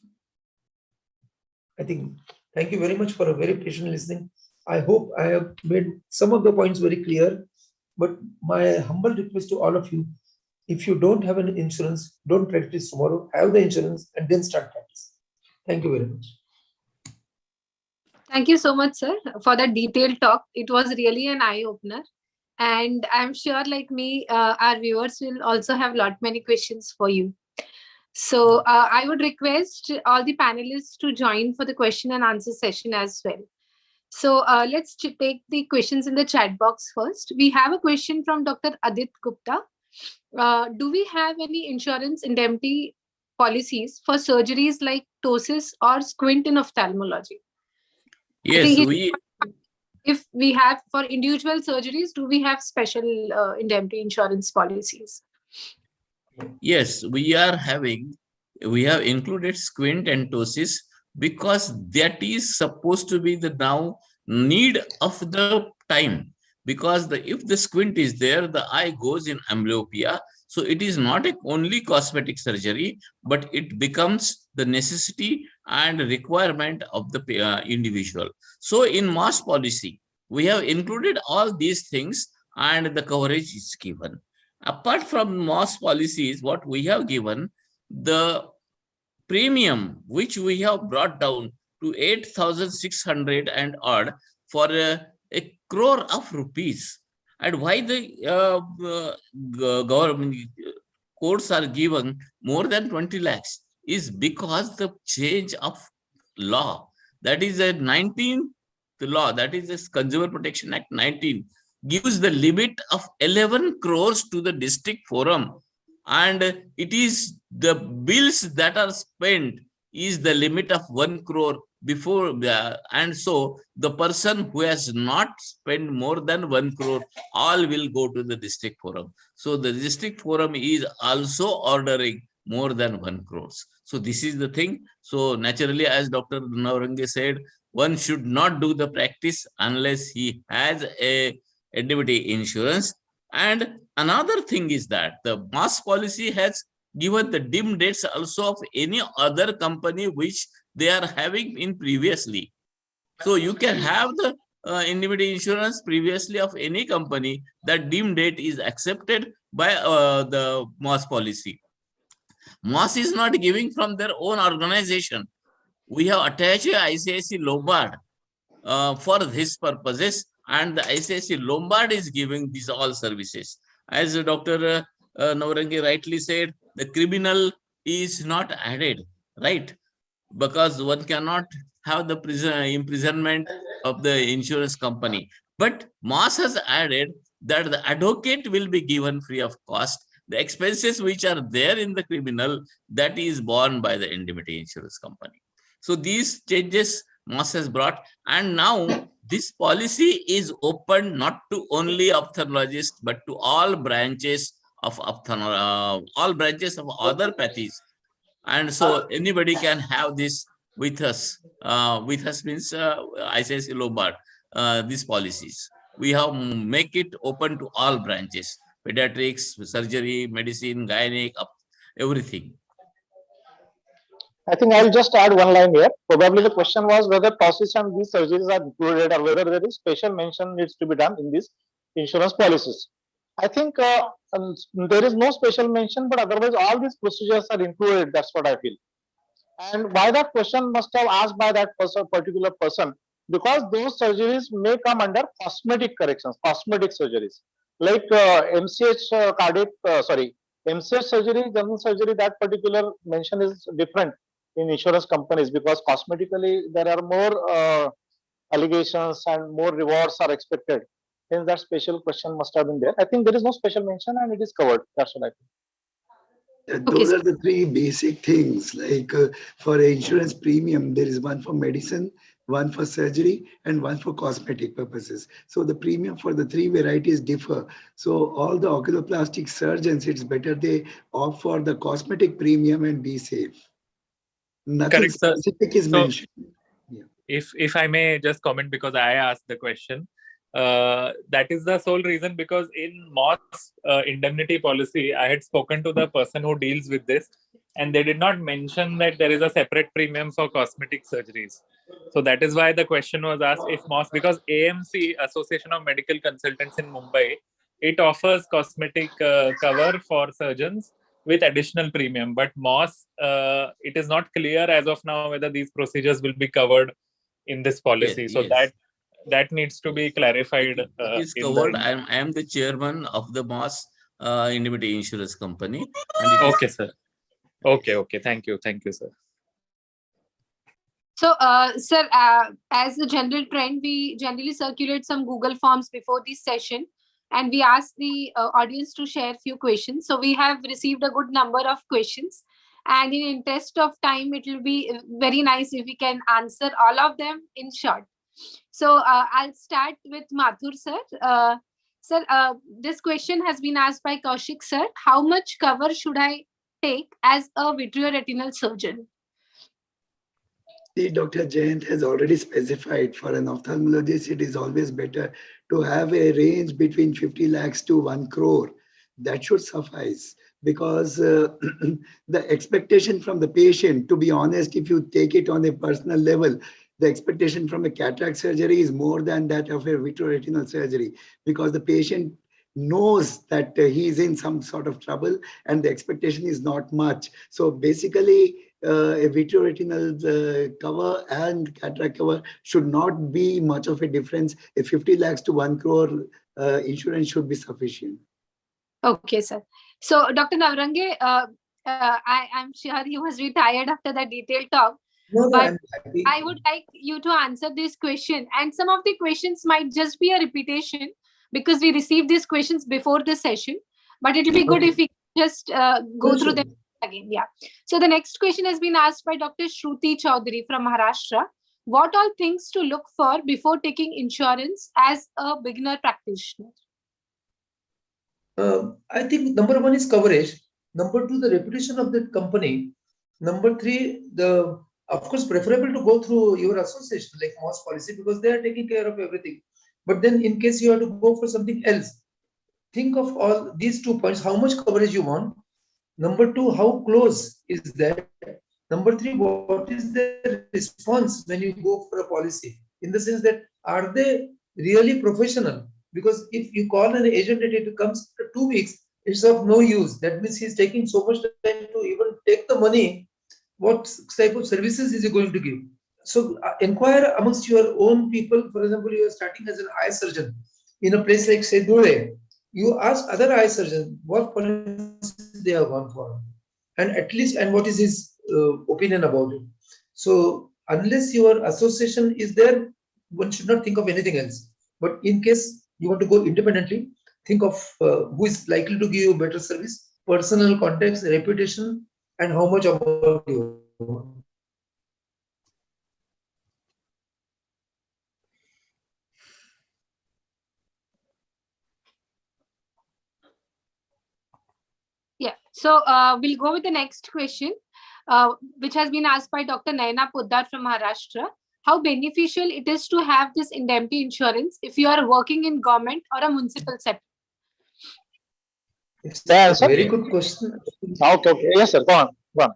I think, thank you very much for a very patient listening. I hope I have made some of the points very clear, but my humble request to all of you, if you don't have an insurance, don't practice tomorrow, have the insurance and then start practice. Thank you very much. Thank you so much, sir, for that detailed talk. It was really an eye-opener. And I'm sure, like me, our viewers will also have many questions for you. So I would request all the panelists to join for the question and answer session as well. So let's take the questions in the chat box first. We have a question from Dr. Adit Gupta. Do we have any insurance indemnity policies for surgeries like ptosis or squint in ophthalmology? Yes, if we have for individual surgeries, do we have special indemnity insurance policies? Yes, we have included squint and ptosis because that is supposed to be the now need of the time, because if the squint is there, the eye goes in amblyopia. So it is not only cosmetic surgery, but it becomes the necessity and requirement of the individual. So in mass policy, we have included all these things and the coverage is given. Apart from mass policies, what we have given, the premium which we have brought down to 8,600 and odd for a crore of rupees. And why the government courts are given more than 20 lakhs is because the change of law, that is a 19th law, that is the Consumer Protection Act 19, gives the limit of 11 crores to the district forum, and it is the bills that are spent is the limit of 1 crore before, and so the person who has not spent more than 1 crore, all will go to the district forum. So the district forum is also ordering more than 1 crores. So this is the thing. So naturally, as Dr. Navarange said, one should not do the practice unless he has a indemnity insurance. And another thing is that the mass policy has given the dim dates also of any other company which they are having in previously. So you can have the indemnity insurance previously of any company that deemed date is accepted by the MOS policy. MOS is not giving from their own organization. We have attached a ICICI Lombard for these purposes, and the ICICI Lombard is giving these all services. As Dr. Navarange rightly said, the criminal is not added, right? Because one cannot have the imprisonment of the insurance company. But MOS has added that the advocate will be given free of cost. The expenses which are there in the criminal, that is borne by the indemnity insurance company. So these changes MOS has brought, and now this policy is open not to only ophthalmologists, but to all branches of all branches of other pathies. And so anybody can have this with us. With us means ICICI Lombard, these policies. We have make it open to all branches, pediatrics, surgery, medicine, gynec, everything. I think I'll just add one line here. Probably the question was whether ptosis and these surgeries are included or whether there is special mention needs to be done in these insurance policies. I think there is no special mention, but otherwise all these procedures are included. That's what I feel. And why that question must have asked by that person, particular person, because those surgeries may come under cosmetic corrections, cosmetic surgeries, like MCH MCH surgery, general surgery. That particular mention is different in insurance companies because cosmetically there are more allegations and more rewards are expected. Hence, that special question must have been there. I think there is no special mention and it is covered. That's what I think. Those are the three basic things. Like for insurance premium, there is one for medicine, one for surgery, and one for cosmetic purposes. So the premium for the three varieties differ. So all the oculoplastic surgeons, it's better they opt for the cosmetic premium and be safe. Nothing Correct, sir. specific is mentioned. Yeah. If I may just comment, because I asked the question, that is the sole reason, because in MOS indemnity policy, I had spoken to the person who deals with this, and they did not mention that there is a separate premium for cosmetic surgeries. So that is why the question was asked if MOS, because AMC, Association of Medical Consultants in Mumbai, it offers cosmetic cover for surgeons with additional premium. But MOS, it is not clear as of now whether these procedures will be covered in this policy. Yes, so yes. that needs to be clarified. It's covered. I am the chairman of the MOS indemnity insurance company. Okay, sir. Okay. Thank you, sir. So, sir, as a general trend, we generally circulate some Google Forms before this session, and we ask the audience to share few questions. So we have received a good number of questions, and in interest of time, it will be very nice if we can answer all of them in short. So I'll start with Mathur, sir. Sir, this question has been asked by Kaushik, sir. How much cover should I take as a vitreoretinal surgeon? See, Dr. Jayant has already specified for an ophthalmologist, it is always better to have a range between 50 lakhs to 1 crore. That should suffice, because the expectation from the patient, to be honest, if you take it on a personal level, the expectation from a cataract surgery is more than that of a vitreoretinal surgery, because the patient knows that he is in some sort of trouble and the expectation is not much. So basically, a vitreoretinal cover and cataract cover should not be much of a difference. A 50 lakhs to 1 crore insurance should be sufficient. Okay, sir. So, Dr. Navarange, I'm sure you must be tired after that detailed talk. No, but I'm happy. I would like you to answer this question. And some of the questions might just be a repetition because we received these questions before the session. But it will be good if we just go through them again. Yeah. So the next question has been asked by Dr. Shruti Chaudhary from Maharashtra. What all things to look for before taking insurance as a beginner practitioner? I think number one is coverage. Number two, the reputation of that company. Number three, of course, preferable to go through your association like MOS policy, because they are taking care of everything. But then in case you have to go for something else, think of all these 2 points, how much coverage you want. Number two, how close is that? Number three, what is the response when you go for a policy? In the sense that, are they really professional? Because if you call an agent and it comes after 2 weeks, it's of no use. That means he's taking so much time to even take the money. What type of services is he going to give? So inquire amongst your own people. For example, you are starting as an eye surgeon in a place like say Dule. You ask other eye surgeons what policies they have gone for, and at least, and what is his opinion about it. So unless your association is there, one should not think of anything else. But in case you want to go independently, think of who is likely to give you better service, personal contacts, reputation, and how much amount you want. Yeah. So we'll go with the next question, which has been asked by Dr. Naina Poddar from Maharashtra. How beneficial it is to have this indemnity insurance if you are working in government or a municipal sector? It's The a answer? very good question. Okay, okay. Yes, sir. Go on. Go on.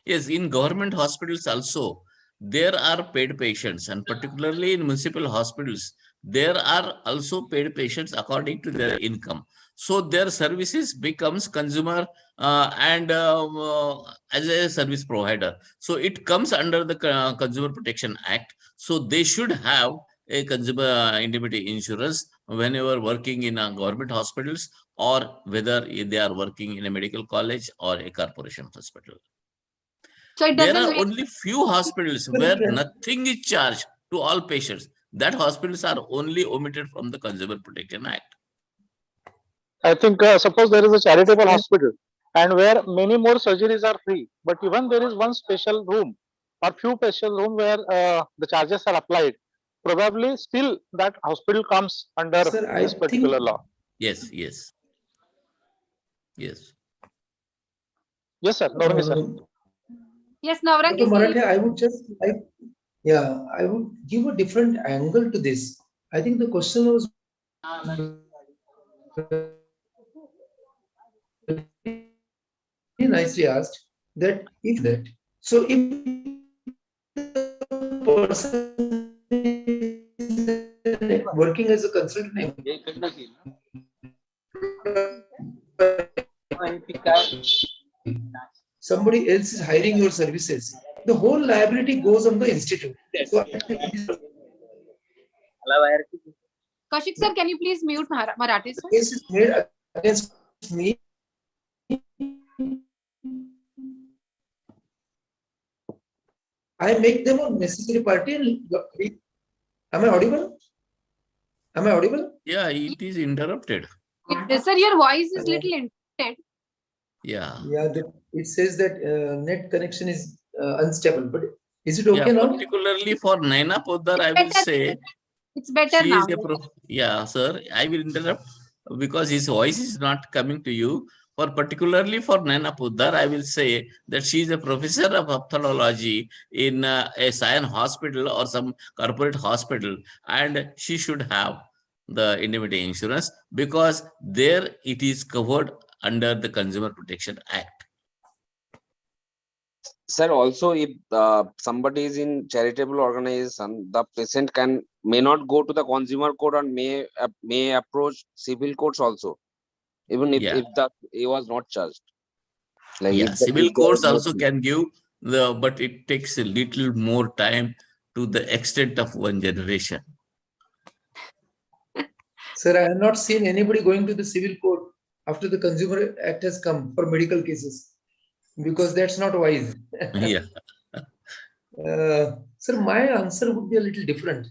Yes, in government hospitals also, there are paid patients, and particularly in municipal hospitals, there are also paid patients according to their income. So their services becomes consumer and as a service provider. So it comes under the Consumer Protection Act. So they should have a consumer indemnity insurance whenever working in government hospitals, or whether they are working in a medical college or a corporation hospital. So it There doesn't are make only few hospitals where nothing is charged to all patients. That hospitals are only omitted from the Consumer Protection Act. I think suppose there is a charitable hospital and where many more surgeries are free, but even there is one special room or few special room where the charges are applied. Probably still that hospital comes under Sir, I this particular think, law. Yes, yes, yes. Yes, sir. Navarange, sir. yes, Navarange, Dr. can you? Marathi, I would just like, yeah, I would give a different angle to this. I think the question was very nicely asked that if that, so if the person is working as a consultant, somebody else is hiring your services, the whole liability goes on the institute. So Kaushik sir, can you please mute Marathi sir? case is made against me. I make them a necessary party. And am I audible? Am I audible? Yeah, it is interrupted. Sir, your voice is little interrupted. Yeah. Yeah, it says that net connection is unstable. But is it okay Yeah, now? particularly for Naina Poddar, I will say It's better she now. is a yeah, sir. I will interrupt because his voice is not coming to you. For particularly for Naina Poddar, I will say that she is a professor of ophthalmology in a science hospital or some corporate hospital, and she should have the indemnity insurance because there it is covered under the Consumer Protection Act. Sir, also if somebody is in charitable organization, the patient may not go to the consumer court and may approach civil courts also, even if he was not charged. Like yeah, civil courts also can give but it takes a little more time to the extent of one generation. Sir, I have not seen anybody going to the civil court after the Consumer Act has come for medical cases, because that's not wise. Yeah. Sir, my answer would be a little different,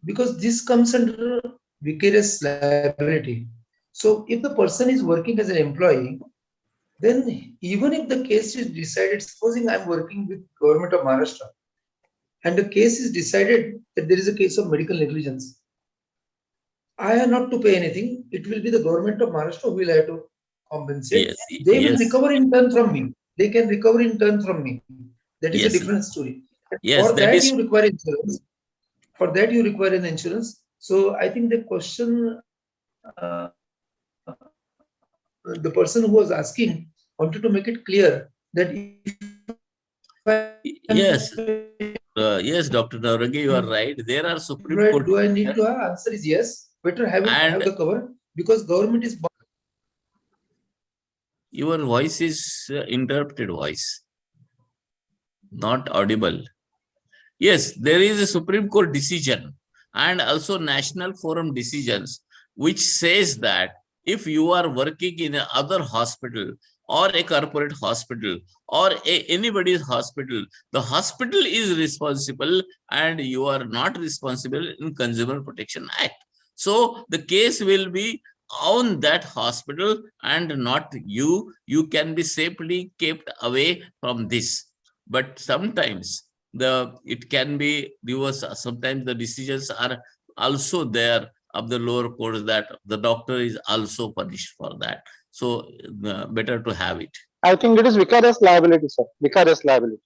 because this comes under vicarious liability. So if the person is working as an employee, then even if the case is decided, supposing I'm working with government of Maharashtra, and the case is decided that there is a case of medical negligence, I have not to pay anything. It will be the government of Maharashtra who will have to compensate. Yes, They will yes. recover in turn from me. They can recover in turn from me. That is a Yes. different story. Yes, For that that is you require insurance. For that you require an insurance. So I think the question, the person who was asking wanted to make it clear that if Yes, yes, Dr. Navarange, you are right. There are Supreme Court. Do I need to have? Answer is yes. Better have And the cover because government is. your voice is interrupted voice, not audible. Yes, there is a Supreme Court decision and also National Forum decisions, which says that if you are working in another hospital or a corporate hospital or anybody's hospital, the hospital is responsible and you are not responsible in Consumer Protection Act. So the case will be on that hospital and not you. You can be safely kept away from this. But sometimes it can be reverse. Sometimes the decisions are also there of the lower courts that the doctor is also punished for that. So better to have it. I think it is vicarious liability, sir. Vicarious liability.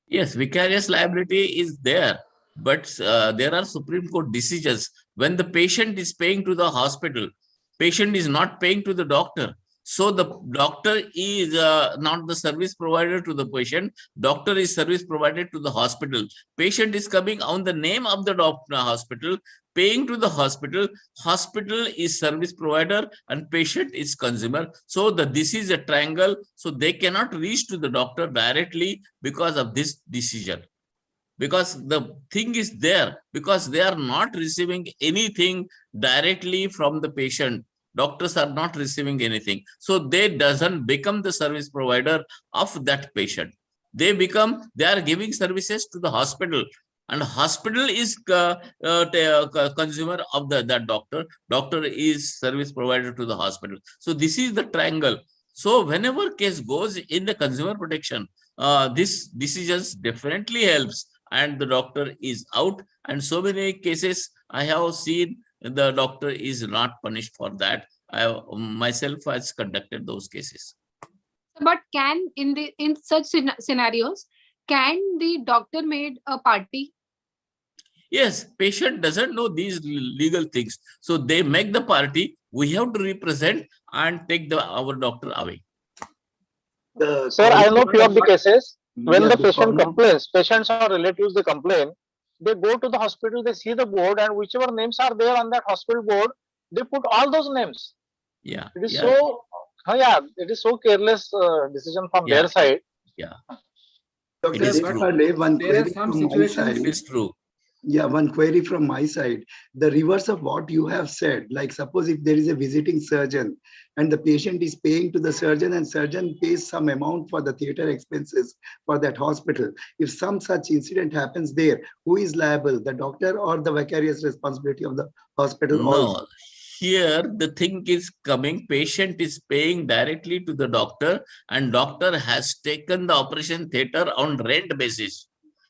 Yes, vicarious liability is there, but there are Supreme Court decisions when the patient is paying to the hospital, patient is not paying to the doctor. So the doctor is not the service provider to the patient. Doctor is service provided to the hospital. Patient is coming on the name of the doctor, hospital, paying to the hospital. Hospital is service provider and patient is consumer. So this is a triangle. So they cannot reach to the doctor directly because of this decision. Because the thing is there, because they are not receiving anything directly from the patient. Doctors are not receiving anything. So they doesn't become the service provider of that patient. They are giving services to the hospital. And hospital is consumer of that doctor. Doctor is service provider to the hospital. So this is the triangle. So whenever case goes in the consumer protection, this decisions definitely helps and the doctor is out. And so many cases I have seen the doctor is not punished for that. I myself has conducted those cases. But in such scenarios, can the doctor made a party? Yes, patient doesn't know these legal things. So they make the party. We have to represent and take our doctor away. Sir, I know few of the cases when the patient complains, patients or relatives they complain, they go to the hospital, they see the board, and whichever names are there on that hospital board, they put all those names. Yeah. It is it is so careless decision from their side. Yeah. Dr. Deshpande, one query from my side. It is true. Yeah, one query from my side. The reverse of what you have said, like suppose if there is a visiting surgeon and the patient is paying to the surgeon and surgeon pays some amount for the theater expenses for that hospital. If some such incident happens there, who is liable, the doctor or the vicarious responsibility of the hospital? No, here the thing is coming, patient is paying directly to the doctor and doctor has taken the operation theater on rent basis.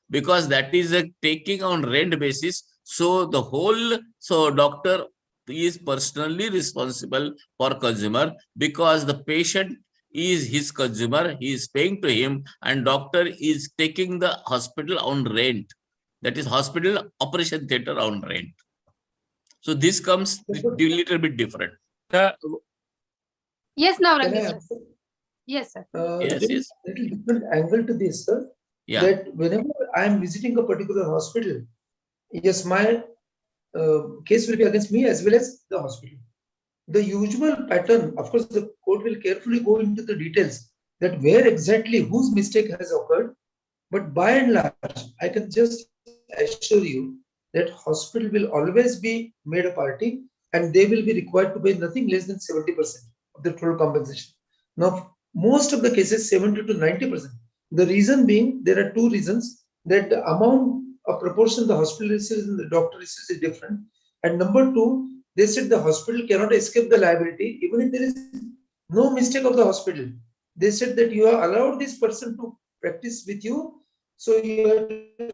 Because that is a taking on rent basis. So doctor is personally responsible for consumer because the patient is his consumer, he is paying to him and doctor is taking the hospital on rent. That is hospital operation theater on rent. So this comes a little bit different. Yes, Navarange, sir. Yes, sir. Yes. There is a little different angle to this, sir. Yeah. That whenever I am visiting a particular hospital, yes, my case will be against me as well as the hospital. The usual pattern, of course, the court will carefully go into the details that where exactly whose mistake has occurred. But by and large, I can just assure you that hospital will always be made a party and they will be required to pay nothing less than 70% of the total compensation. Now, most of the cases, 70 to 90%. The reason being, there are two reasons that the amount of proportion the hospital receives and the doctor receives is different. And number two, they said the hospital cannot escape the liability even if there is no mistake of the hospital. They said that you are allowed this person to practice with you, so you have to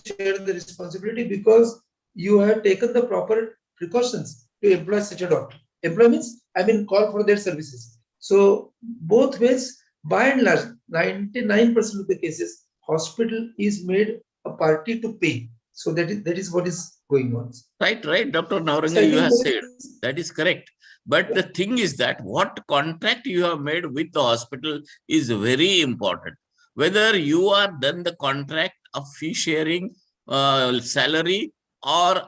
share the responsibility because you have taken the proper precautions to employ such a doctor. Employ means, call for their services. So both ways, by and large, 99% of the cases, hospital is made a party to pay. So that is what is going on. Right, Dr. Navarange, you have said that is correct. But the thing is that what contract you have made with the hospital is very important. Whether you are done the contract of fee sharing, salary, or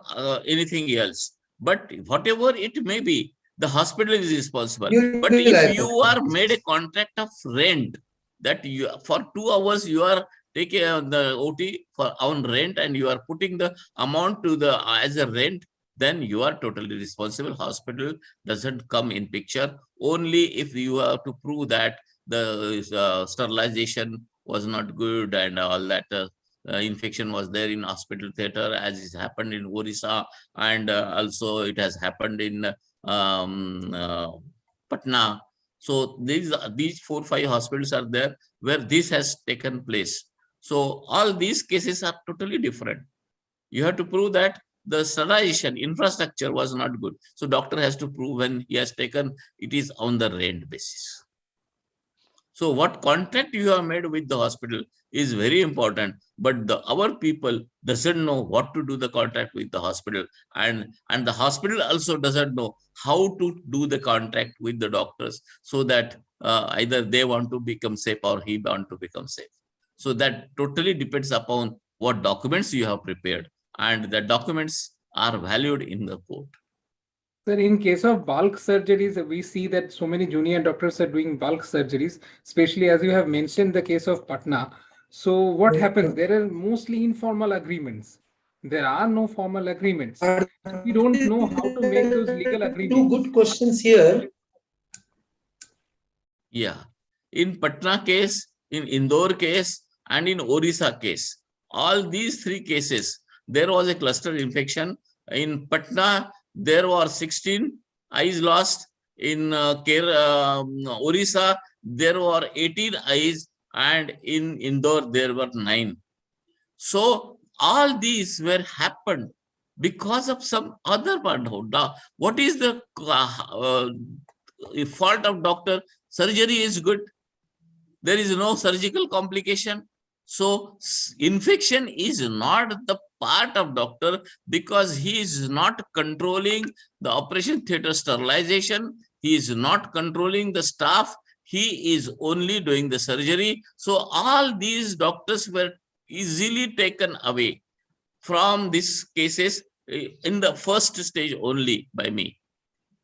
anything else. But whatever it may be, the hospital is responsible. But if you are made a contract of rent, that you for 2 hours you are taking the OT for on rent and you are putting the amount to the as a rent, then you are totally responsible. Hospital doesn't come in picture. Only if you have to prove that the sterilization was not good and all that infection was there in hospital theater, as is happened in Orissa, and also it has happened in Patna. So these 4-5 hospitals are there where this has taken place. So all these cases are totally different. You have to prove that the sterilization infrastructure was not good. So doctor has to prove when he has taken it is on the rent basis. So what contract you have made with the hospital is very important, but our people doesn't know what to do the contract with the hospital, and the hospital also doesn't know how to do the contract with the doctors, so that either they want to become safe or he want to become safe. So that totally depends upon what documents you have prepared, and the documents are valued in the court. Sir, in case of bulk surgeries, we see that so many junior doctors are doing bulk surgeries, especially as you have mentioned the case of Patna. So what happens? There are mostly informal agreements. There are no formal agreements. We don't know how to make those legal agreements. Two good questions here. Yeah. In Patna case, in Indore case, and in Orissa case, all these 3 cases, there was a cluster infection. In Patna, there were 16 eyes lost. In Orissa, there were 18 eyes, and in Indore, there were 9. So all these were happened because of some other part. What is the fault of doctor? Surgery is good. There is no surgical complication. So infection is not the part of doctor, because he is not controlling the operation theater sterilization. He is not controlling the staff. He is only doing the surgery. So all these doctors were easily taken away from these cases in the first stage only by me.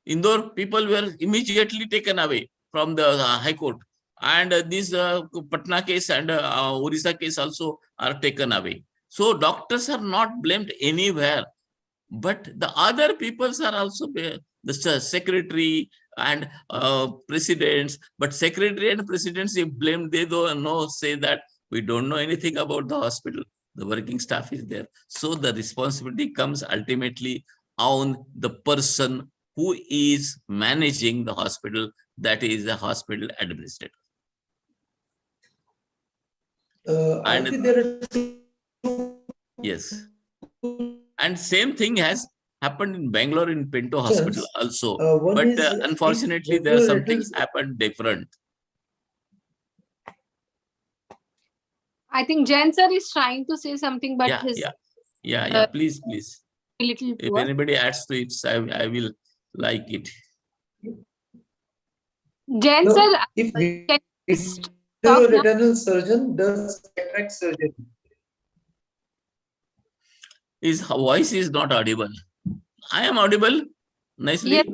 Indore people were immediately taken away from the High Court. And this Patna case and Orissa case also are taken away. So doctors are not blamed anywhere, but the other peoples are also the secretary and presidents. But secretary and presidents, if blamed, they don't know, say that we don't know anything about the hospital. The working staff is there. So the responsibility comes ultimately on the person who is managing the hospital, that is the hospital administrator. I think there are yes, and same thing has happened in Bangalore in Pinto Hospital also, but unfortunately there something happened different. I think Jayant sir is trying to say something, but Please. Little if poor. anybody adds to it, I will like it. Jayant sir, if retinal surgeon does cataract surgery. His voice is not audible. I am audible nicely. Yes,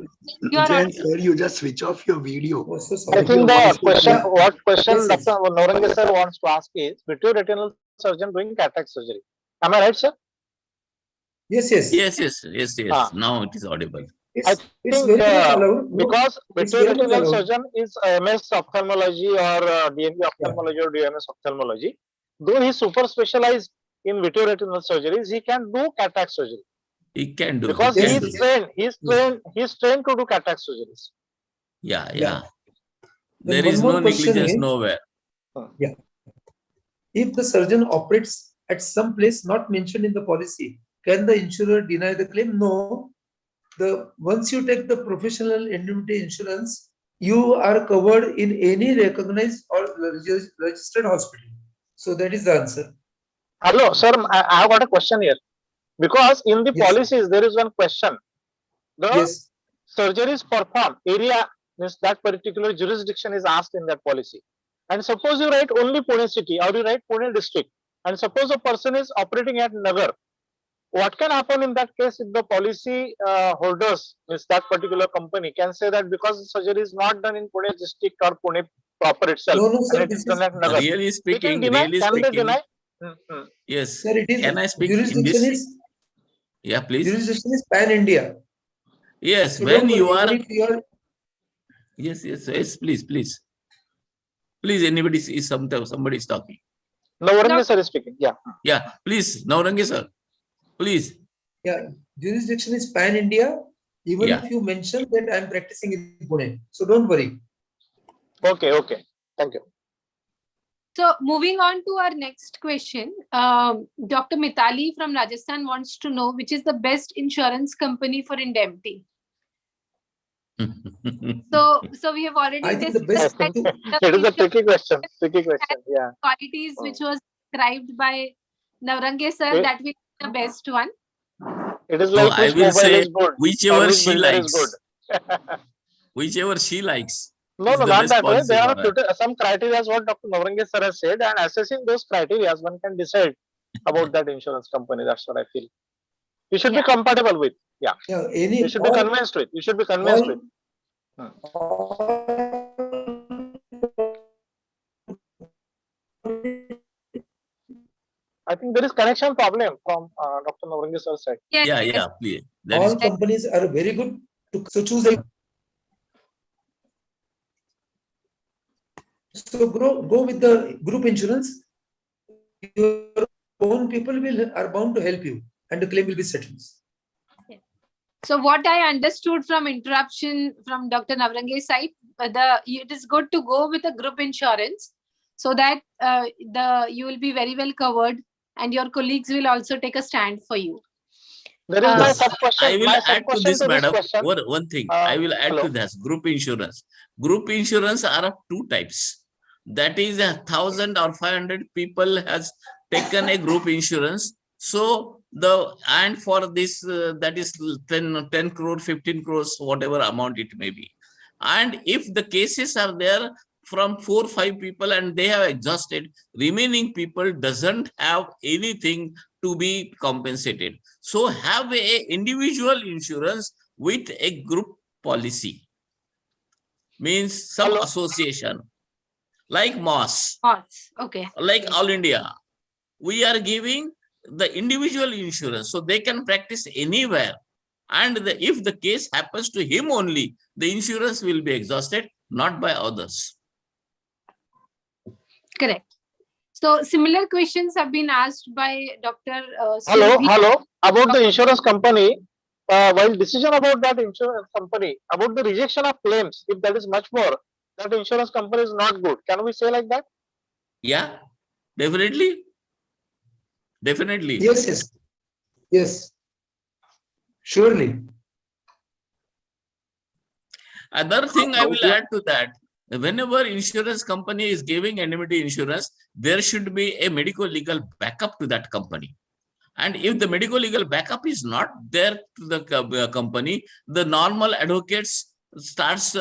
you are Jayant, sir, you just switch off your video. I think the question, what question Dr. Navarange sir wants to ask is, vitreoretinal surgeon doing cataract surgery. Am I right, sir? Yes. Now it is audible. I think because vitreoretinal surgeon is MS ophthalmology or DMB ophthalmology or DMS ophthalmology, though he super specialized in vitreoretinal surgeries, he can do cataract surgery. He can do, because he is trained. He's trained to do cataract surgeries. Yeah. There is no negligence nowhere. Yeah. If the surgeon operates at some place not mentioned in the policy, can the insurer deny the claim? No. Once you take the professional indemnity insurance, you are covered in any recognized or registered hospital. So that is the answer. Hello, sir. I have got a question here. Because in the policies, there is one question. The surgeries performed, area means that particular jurisdiction is asked in that policy. And suppose you write only Pune city or you write Pune district, and suppose a person is operating at Nagar, what can happen in that case if the policy holders, means that particular company, can say that because the surgery is not done in Pune district or Pune proper itself, No, no, and sir. it is This done is, at Nagar, Really they can speaking, deny? really Can they speaking. deny? Yes. sir, it is Can I speak in jurisdiction this? is Yeah, please. jurisdiction is pan India. Yes, So when don't worry, you even are. if you are Yes, yes, yes. Please, please, please. Anybody is somebody is talking. Navarange sir is speaking. Yeah. Yeah, please, Navarange sir. Please. yeah, jurisdiction is pan India. Even Yeah. if you mention that I'm practicing in Pune, so don't worry. Okay. Okay. Thank you. So moving on to our next question, Dr. Mitali from Rajasthan wants to know which is the best insurance company for indemnity. So we have already I think the discussed best that It is a tricky question. Tricky question. Yeah. qualities which was described by Navarange sir, that will be the best one. It is So like I which will mobile say is good or whichever which she builder is good. likes. Whichever she likes. No, is no, the not best that way. policy There for her. are some criteria, what Dr. Navarange sir has said, and assessing those criteria, one can decide about that insurance company. That's what I feel. You should be compatible with. Yeah. Yeah, You should be convinced with. You should be convinced with. I think there is connection problem from Dr. Navarange sir's side. Yeah, please. All companies are very good. So choose a. So go with the group insurance. Your own people are bound to help you, and the claim will be settled. So what I understood from interruption from Dr. Navarange's side, it is good to go with a group insurance so that you will be very well covered, and your colleagues will also take a stand for you. There is my sub question. I will add to this, madam. Question. One thing. I will add to this group insurance. Group insurance are of two types. That is 1,000 or 500 people has taken a group insurance. So and for this that is 10 crore, 15 crores, whatever amount it may be. And if the cases are there from 4 or 5 people and they have exhausted, remaining people doesn't have anything to be compensated. So have a individual insurance with a group policy. Means some association like MOS, okay, like All India. We are giving the individual insurance so they can practice anywhere. And if the case happens to him only, the insurance will be exhausted, not by others. Correct. So similar questions have been asked by Dr. Hello. About the insurance company, while decision about that insurance company, about the rejection of claims, if that is much more, that insurance company is not good. Can we say like that? Yeah, definitely. Definitely. Yes. Surely. Another thing I will add to that, whenever insurance company is giving indemnity insurance, there should be a medical legal backup to that company. And if the medical legal backup is not there to the company, the normal advocates starts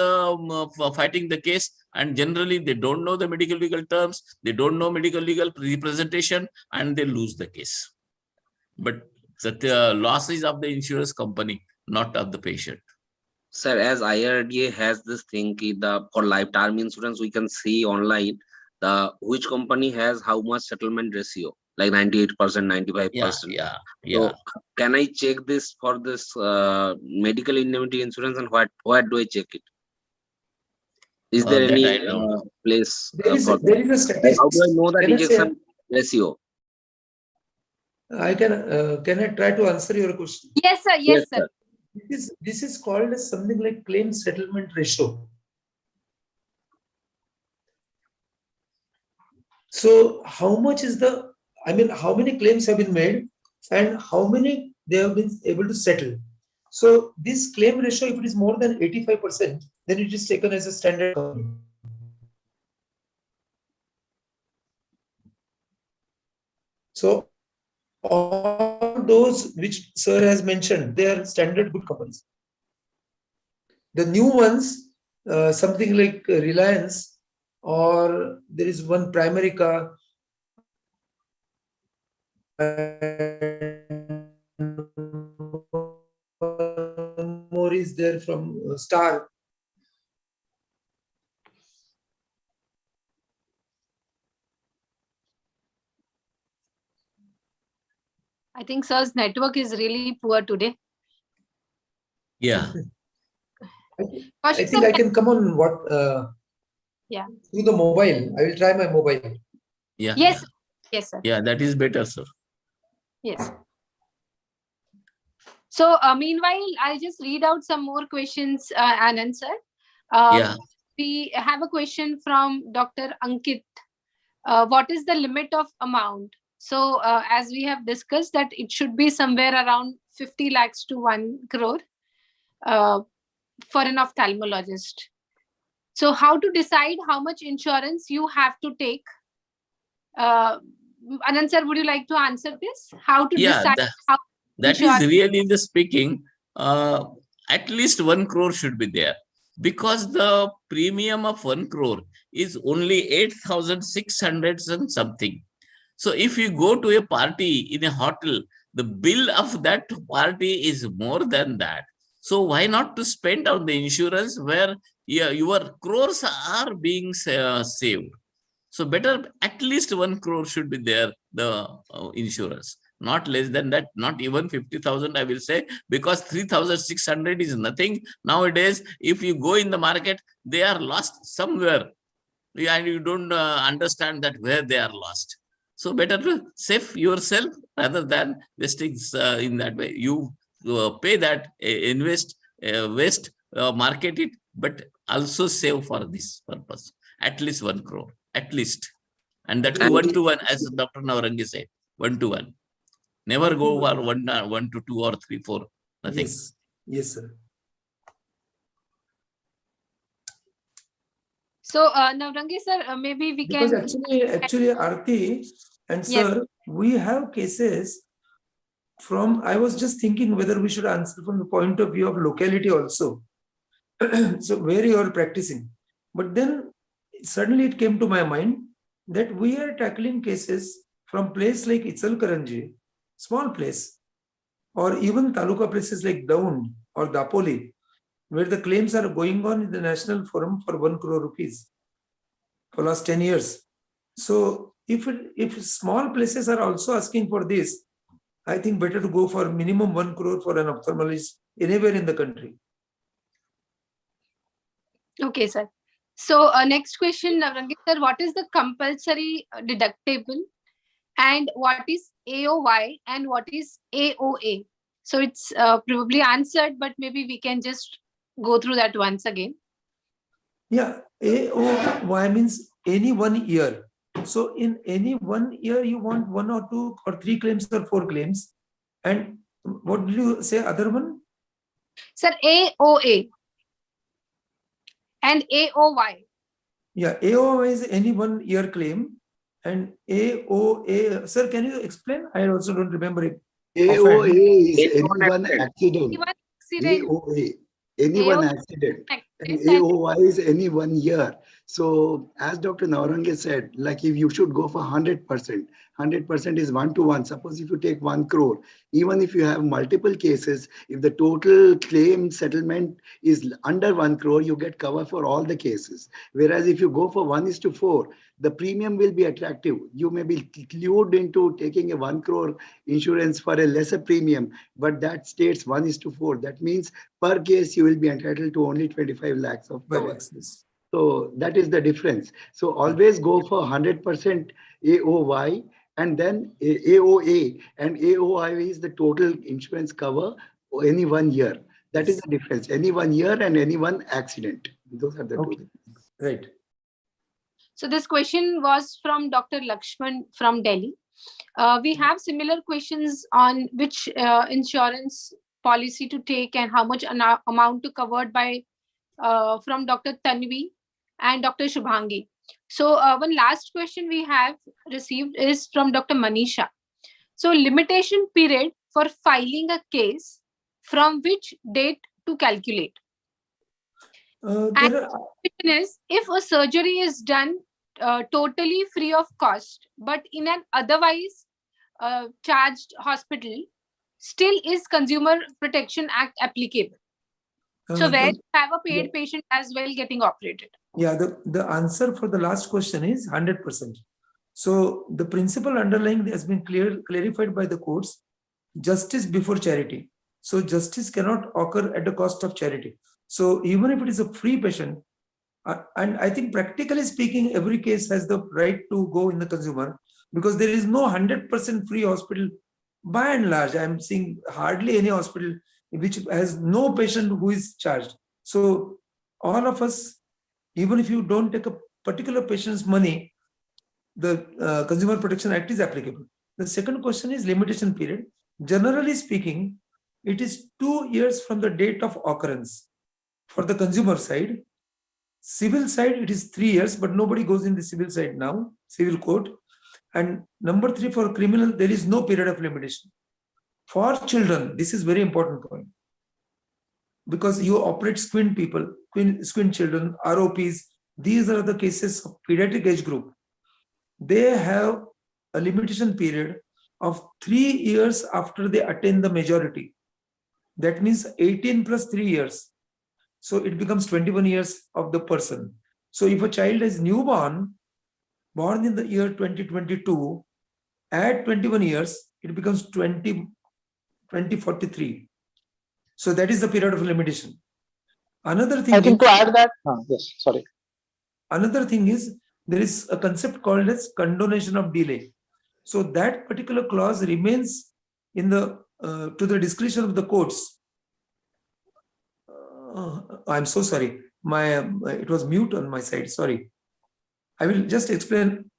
fighting the case, and generally they don't know the medical legal terms, they don't know medical legal representation, and they lose the case. But the loss is of the insurance company, not of the patient. Sir, as IRDA has this thing, for life term insurance, we can see online which company has how much settlement ratio, like 98%, 95%. Yeah. So can I check this for this medical indemnity insurance, and where do I check it? Is there any place there is for a statistic. How do I know that rejection ratio? Can I try to answer your question? Yes, sir. Yes, sir. This is called as something like claim settlement ratio. So how much is how many claims have been made and how many they have been able to settle? So this claim ratio, if it is more than 85%, then it is taken as a standard. So all those which sir has mentioned, they are standard good companies. The new ones, something like Reliance, or there is one Primerica, more is there from Star. I think sir's network is really poor today. Yeah. I think I can come on what? Yeah. Through the mobile. I will try my mobile. Yeah. Yes. Yeah. Yes, sir. Yeah, that is better, sir. Yes. So meanwhile, I'll just read out some more questions and answer. Yeah. We have a question from Dr. Ankit. What is the limit of amount? So as we have discussed that it should be somewhere around 50 lakhs to 1 crore for an ophthalmologist. So how to decide how much insurance you have to take? Anand sir, would you like to answer this? How to decide how that is really the speaking. At least 1 crore should be there, because the premium of 1 crore is only 8,600 and something. So if you go to a party in a hotel, the bill of that party is more than that. So why not to spend on the insurance where your crores are being saved? So better at least 1 crore should be there, the insurance. Not less than that, not even 50,000, I will say, because 3,600 is nothing. Nowadays, if you go in the market, they are lost somewhere. And you don't understand that where they are lost. So better to save yourself rather than wasting in that way. You pay that, invest, waste, market it, but also save for this purpose. At least 1 crore, at least. And that too 1 to 1, as Dr. Navarange said, 1 to 1. Never go for 1 to 2 or 3, 4. Nothing. Yes. Yes, sir. So, Navarange sir, maybe we because can... Actually, Aarti and sir, yes. We have cases from, I was just thinking whether we should answer from the point of view of locality also. So where you are practicing. But then suddenly it came to my mind that we are tackling cases from place like Ichalkaranji, small place, or even taluka places like Daun or Dapoli, where the claims are going on in the national forum for 1 crore rupees for last 10 years. So if small places are also asking for this, I think better to go for minimum 1 crore for an ophthalmologist anywhere in the country. Okay, sir. So next question, Navarange sir, what is the compulsory deductible, and what is AOY and what is AOA? So it's probably answered, but maybe we can just go through that once again. Yeah, AOY means any 1 year. So in any 1 year, you want 1 or 2 or 3 claims or 4 claims. And what did you say, other one? Sir, AOA and AOY. Yeah, AOY is any 1 year claim. And AOA, sir, can you explain? I also don't remember it. AOA is Anyone anyone accident. Anyone accident. AOA, anyone accident. And AOY is any 1 year. So as Dr. Navarange said, like if you should go for 100%, 100% is 1 to 1. Suppose if you take 1 crore, even if you have multiple cases, if the total claim settlement is under 1 crore, you get cover for all the cases. Whereas if you go for 1:4, the premium will be attractive. You may be lured into taking a 1 crore insurance for a lesser premium, but that states 1:4. That means per case you will be entitled to only 25 lakhs of cover. So that is the difference. So always go for 100% AOY and then AOA, and AOI is the total insurance cover for any 1 year. That is the difference. Any 1 year and any 1 accident. Those are the two things. Right. So this question was from Dr. Lakshman from Delhi. We have similar questions on which insurance policy to take and how much amount to covered by from Dr. Tanvi and Dr. Shubhangi. So one last question we have received is from Dr. Manisha. So limitation period for filing a case, from which date to calculate? And the question is, if a surgery is done totally free of cost, but in an otherwise charged hospital, still is Consumer Protection Act applicable? So where you have a paid patient as well getting operated? Yeah, the answer for the last question is 100%. So the principle underlying has been clarified by the courts: justice before charity. So justice cannot occur at the cost of charity. So even if it is a free patient, and I think practically speaking, every case has the right to go in the consumer, because there is no 100% free hospital. By and large, I'm seeing hardly any hospital which has no patient who is charged. So all of us, even if you don't take a particular patient's money, the Consumer Protection Act is applicable. The second question is limitation period. Generally speaking, it is 2 years from the date of occurrence for the consumer side. Civil side, it is 3 years, but nobody goes in the civil side now, civil court. And number 3, for criminal, there is no period of limitation. For children, this is very important point, because you operate squint people, squint children, ROPs. These are the cases of pediatric age group. They have a limitation period of 3 years after they attain the majority. That means 18 plus 3 years. So it becomes 21 years of the person. So if a child is newborn, born in the year 2022, at 21 years, it becomes 2043. So that is the period of limitation. Another thing, I think to add that, yes, sorry. Another thing is, there is a concept called as condonation of delay. So that particular clause remains in the to the discretion of the courts. I'm so sorry. It was mute on my side. Sorry. I will just explain.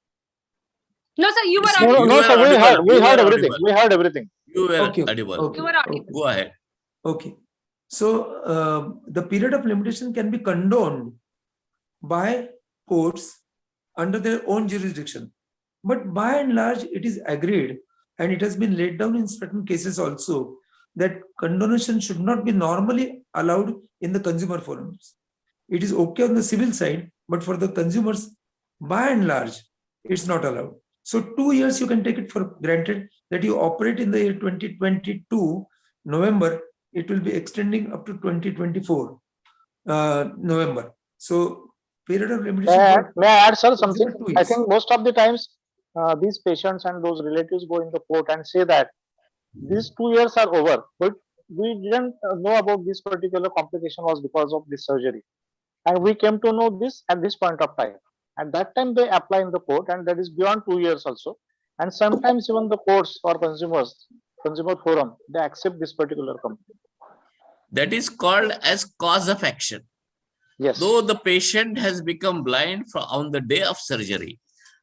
No, sir, you were audible. No, sir, we heard everything. We heard everything. You were audible. You were audible. Go ahead. Okay. So the period of limitation can be condoned by courts under their own jurisdiction. But by and large, it is agreed, and it has been laid down in certain cases also, that condonation should not be normally allowed in the consumer forums. It is okay on the civil side, but for the consumers, by and large, it's not allowed. So 2 years you can take it for granted that you operate in the year 2022, November, it will be extending up to 2024, November. So period of limitation. May I add, sir, something? I think most of the times these patients and those relatives go in the court and say that these 2 years are over, but we didn't know about this particular complication was because of this surgery. And we came to know this at this point of time. At that time, they apply in the court, and that is beyond 2 years also. And sometimes even the courts or consumer forum, they accept this particular complaint. That is called as cause of action. Yes. Though the patient has become blind on the day of surgery,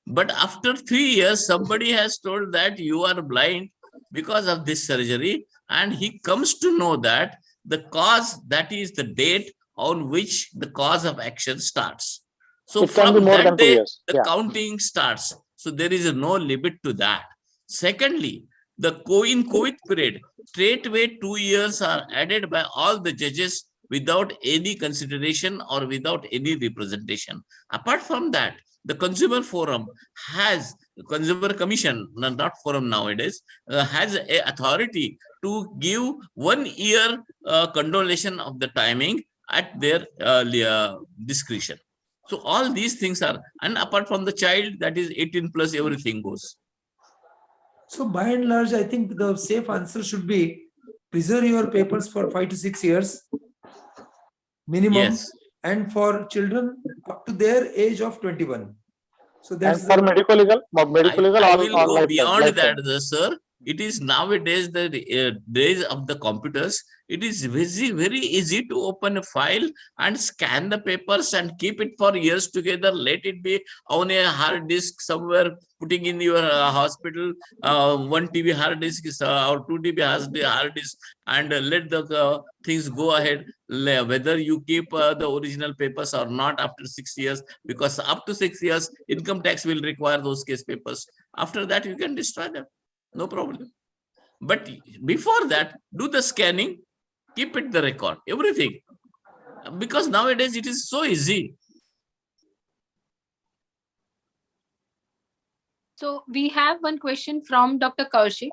but after 3 years, somebody has told that you are blind because of this surgery, and he comes to know that the cause, that is the date on which the cause of action starts. So from that day, the counting starts. So there is no limit to that. Secondly, the COVID period, straightway 2 years are added by all the judges without any consideration or without any representation. Apart from that, the consumer forum has, consumer commission, not forum nowadays, has a authority to give 1 year condonation of the timing at their discretion. So all these things are, and apart from the child, that is 18 plus, everything goes. So by and large, I think the safe answer should be preserve your papers for 5 to 6 years minimum. Yes. And for children up to their age of 21. So that's for Medicolegal. I will go beyond that, sir. It is nowadays the days of the computers. It is very easy to open a file and scan the papers and keep it for years together. Let it be on a hard disk somewhere, putting in your hospital 1 TB hard disk or 2 TB hard disk, and let the things go ahead. Whether you keep the original papers or not after 6 years, because up to 6 years, income tax will require those case papers. After that, you can destroy them. No problem. But before that, do the scanning, keep it the record, everything. Because nowadays it is so easy. So we have one question from Dr. Kaushik.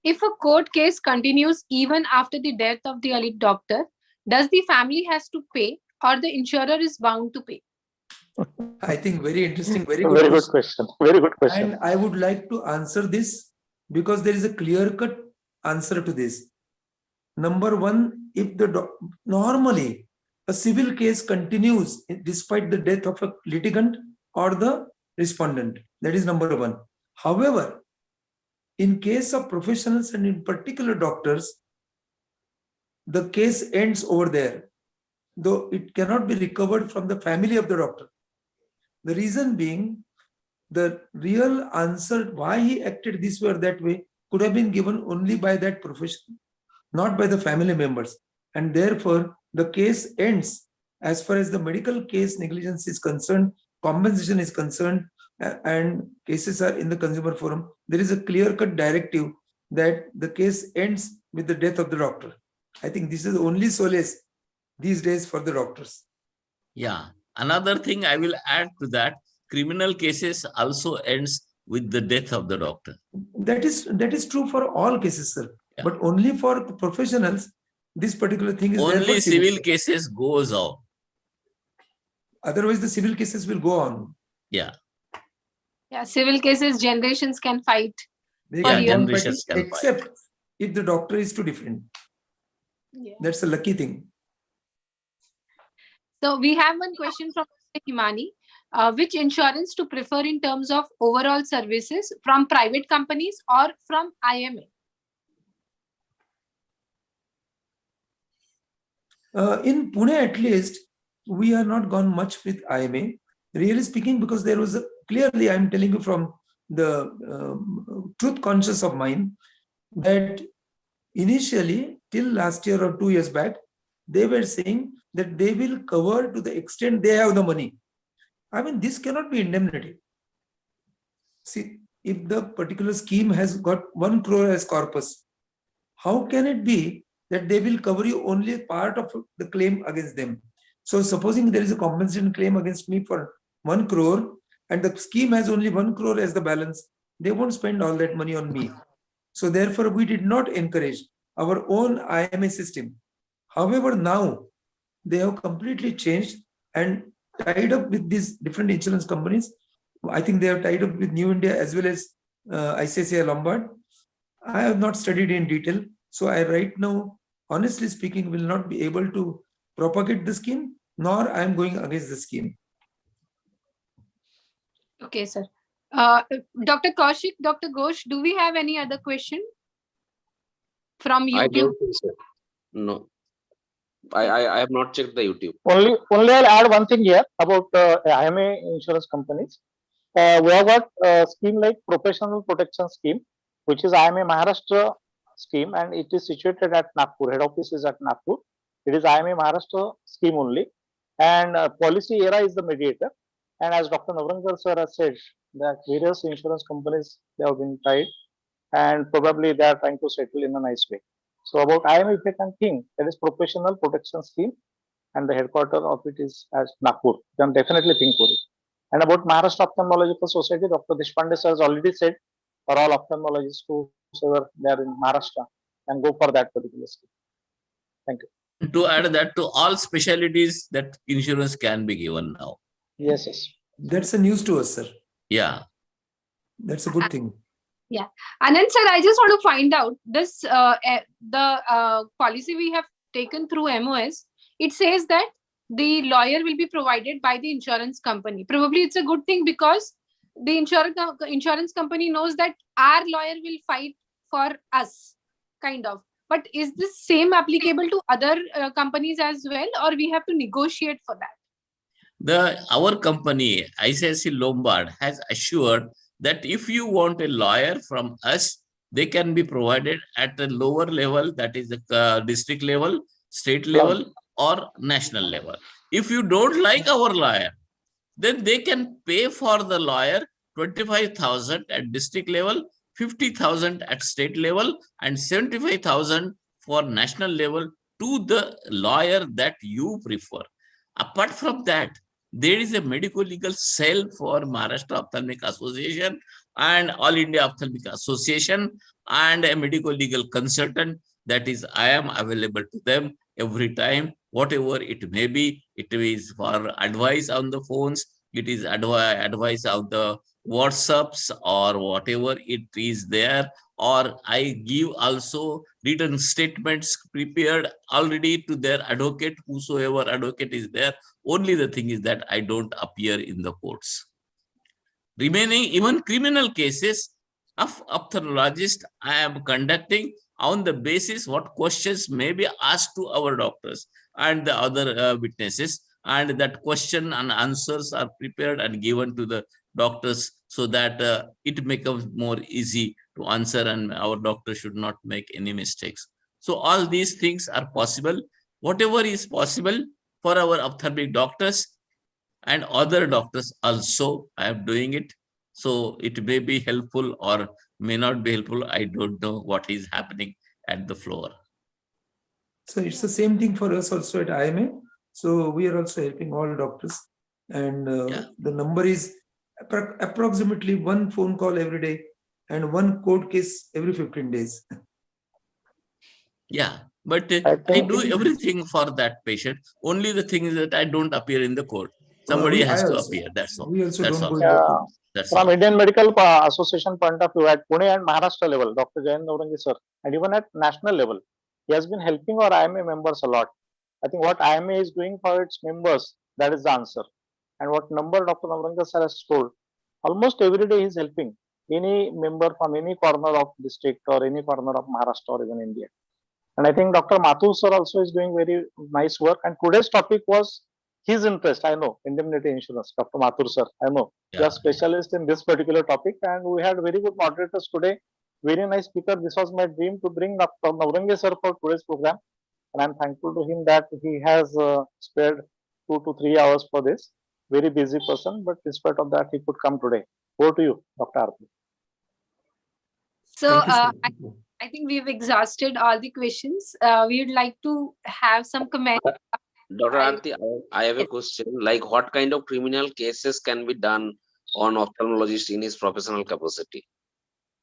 If a court case continues even after the death of the elite doctor, does the family has to pay or the insurer is bound to pay? I think very interesting, very Very good good question. question. Very good question. And I would like to answer this because there is a clear-cut answer to this. Number one, if normally a civil case continues despite the death of a litigant or the respondent, that is number one. However, in case of professionals and in particular doctors, the case ends over there, though it cannot be recovered from the family of the doctor. The reason being, the real answer why he acted this way or that way could have been given only by that profession, not by the family members. And therefore, the case ends as far as the medical case negligence is concerned, compensation is concerned, and cases are in the consumer forum. There is a clear-cut directive that the case ends with the death of the doctor. I think this is the only solace these days for the doctors. Yeah. Another thing I will add to that, criminal cases also ends with the death of the doctor. That is true for all cases, sir. Yeah. But only for professionals, this particular thing is only there for civil cases goes on. Otherwise, the civil cases will go on. Yeah. Yeah, civil cases, generations can fight. They can generations can except fight. If the doctor is to defend. Yeah. That's a lucky thing. So we have one question from Himani. Which insurance to prefer in terms of overall services from private companies or from IMA? In Pune, at least, we are not gone much with IMA. Really speaking, because there was clearly, I'm telling you from the truth conscious of mine, that initially, till last year or 2 years back, they were saying that they will cover to the extent they have the money. I mean, this cannot be indemnity. See, if the particular scheme has got 1 crore as corpus, how can it be that they will cover you only part of the claim against them? So supposing there is a compensation claim against me for 1 crore and the scheme has only 1 crore as the balance, they won't spend all that money on me. So therefore, we did not encourage our own IMA system. However, now they have completely changed and tied up with these different insurance companies. I think they have tied up with New India as well as ICICI Lombard. I have not studied in detail. So I right now, honestly speaking, will not be able to propagate the scheme, nor I am going against the scheme. Okay, sir. Dr. Kaushik, Dr. Ghosh, do we have any other question from YouTube? I don't think so. No. I have not checked the YouTube. Only I'll add one thing here about IMA insurance companies. We have got a scheme like Professional Protection Scheme, which is IMA Maharashtra scheme, and it is situated at Nagpur. Head office is at Nagpur. It is IMA Maharashtra scheme only, and Policy Era is the mediator. And as Dr. Navarange sir has said, that various insurance companies, they have been tied, and probably they are trying to settle in a nice way. So about IMA, if I can think, that is Professional Protection Scheme, and the headquarters of it is at Nagpur. You can definitely think for it. And about Maharashtra Ophthalmological Society, Dr. Deshpande sir has already said, for all ophthalmologists whoever they are in Maharashtra, can go for that particular scheme. Thank you. To add that to all specialties, that insurance can be given now. Yes, yes. That's a news to us, sir. Yeah. That's a good thing. Yeah. Anand sir, I just want to find out this, the policy we have taken through MOS, it says that the lawyer will be provided by the insurance company. Probably it's a good thing because the insurance company knows that our lawyer will fight for us, kind of. But is this same applicable to other companies as well, or we have to negotiate for that? Our company, ICICI Lombard, has assured that if you want a lawyer from us, they can be provided at a lower level, that is the district level, state level, or national level. If you don't like our lawyer, then they can pay for the lawyer 25,000 at district level, 50,000 at state level, and 75,000 for national level to the lawyer that you prefer. Apart from that, there is a medical legal cell for Maharashtra Ophthalmic Association and All India Ophthalmic Association, and a medical legal consultant. That is, I am available to them every time, whatever it may be. It is for advice on the phones, it is advice on the WhatsApps or whatever it is there, or I give also written statements prepared already to their advocate, whosoever advocate is there. Only the thing is that I don't appear in the courts. Remaining even criminal cases of ophthalmologist, I am conducting on the basis what questions may be asked to our doctors and the other witnesses, and that question and answers are prepared and given to the doctors, so that it becomes more easy to answer and our doctor should not make any mistakes. So all these things are possible. Whatever is possible for our ophthalmic doctors and other doctors also, I am doing it. So it may be helpful or may not be helpful. I don't know what is happening at the floor. So it's the same thing for us also at IMA. So we are also helping all doctors, and the number is approximately one phone call every day and one court case every 15 days. Yeah, but I do everything for that patient. Only the thing is that I don't appear in the court. Somebody has to appear. That's all. We also That's don't all. go. That's From all. Indian Medical Association point of view, at Pune and Maharashtra level, Dr. Jayant Navarange sir, and even at national level, he has been helping our IMA members a lot. I think what IMA is doing for its members, that is the answer. And what number Dr. Navarange sir has told, almost every day he is helping any member from any corner of district or any corner of Maharashtra or even India. And I think Dr. Mathur sir also is doing very nice work. And today's topic was his interest. I know, indemnity insurance. Dr. Mathur sir, I know. Yeah. You are specialist in this particular topic, and we had very good moderators today. Very nice speaker. This was my dream to bring Dr. Navarange sir for today's program, and I'm thankful to him that he has spared 2 to 3 hours for this. Very busy person, but in spite of that, he could come today. Over to you, Dr. Arti. So I think we've exhausted all the questions. We would like to have some comments. Dr. Arti, I have a question. Like, what kind of criminal cases can be done on ophthalmologist in his professional capacity?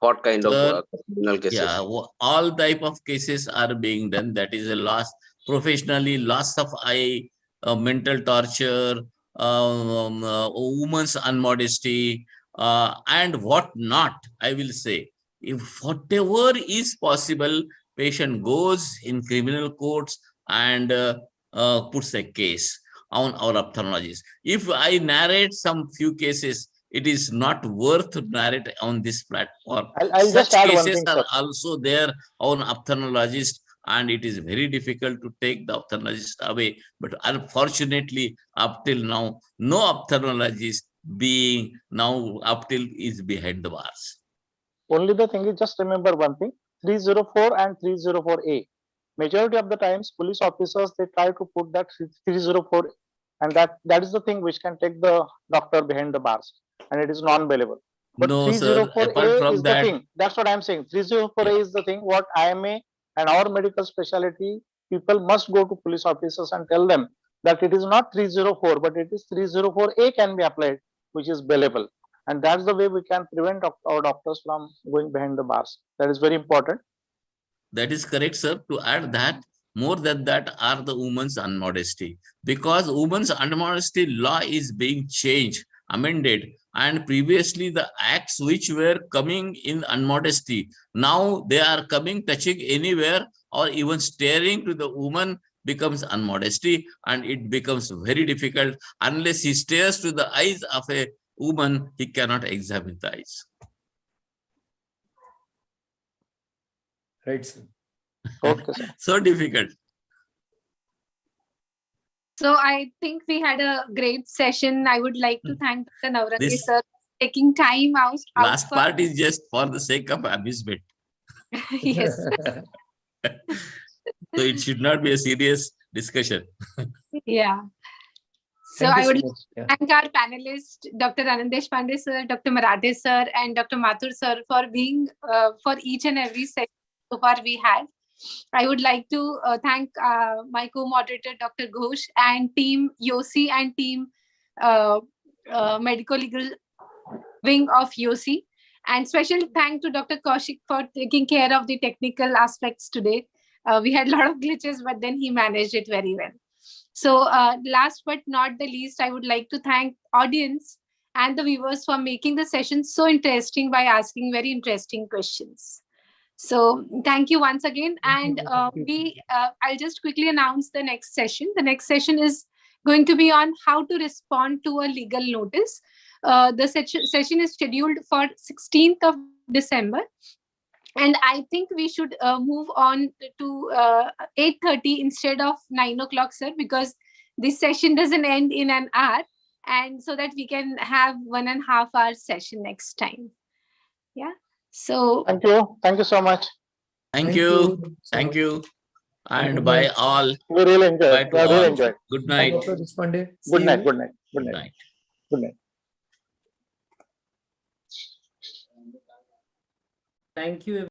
What kind of criminal cases? Yeah, all type of cases are being done. That is a loss professionally, loss of eye, mental torture, woman's unmodesty, and what not. I will say, if whatever is possible, patient goes in criminal courts and puts a case on our ophthalmologist. If I narrate some few cases, it is not worth to narrate on this platform. I'll Such just add one cases thing, are sir. also there on ophthalmologist, and it is very difficult to take the ophthalmologist away. But unfortunately, up till now, no ophthalmologist being now up till is behind the bars. Only the thing is, just remember one thing, 304 and 304A. Majority of the times, police officers, they try to put that 304, and that is the thing which can take the doctor behind the bars, and it is non-bailable. But No, sir. 304A is the thing. That's what I'm saying. 304A is the thing what IMA and our medical specialty people must go to police officers and tell them that it is not 304, but it is 304A can be applied, which is bailable. And that's the way we can prevent our doctors from going behind the bars. That is very important. That is correct, sir. To add that, more than that are the women's unmodesty. Because women's unmodesty law is being changed, amended. And previously the acts which were coming in unmodesty, now they are coming touching anywhere or even staring to the woman becomes unmodesty, and it becomes very difficult. Unless he stares to the eyes of a woman, he cannot examine the eyes. Right, sir. Okay, sir. So difficult. So I think we had a great session. I would like to thank Dr. Navarange This sir for taking time out. last part is just for the sake of amusement. Yes. So it should not be a serious discussion. Yeah. So Thank you I would so much. thank our panelists, Dr. Anandesh Pandey sir, Dr. Marathe sir, and Dr. Mathur sir for being for each and every session so far we had. I would like to thank my co-moderator, Dr. Ghosh, and team YOSI and team Medicolegal wing of YOSI. And special thank to Dr. Kaushik for taking care of the technical aspects today. We had a lot of glitches, but then he managed it very well. So last but not the least, I would like to thank audience and the viewers for making the session so interesting by asking very interesting questions. So thank you once again. And I'll just quickly announce the next session. The next session is going to be on how to respond to a legal notice. The session is scheduled for 16th of December. And I think we should move on to 8:30 instead of 9 o'clock, sir, because this session doesn't end in an hour. And so that we can have 1.5 hour session next time. Yeah. So Thank you. Thank you so much. Thank you. Thank you. And by all. We really enjoyed. Bye to We really all. enjoyed. Good night. Dr. Deshpande. Good night. See you. Good night. Good Good night. night. Good night. Thank you.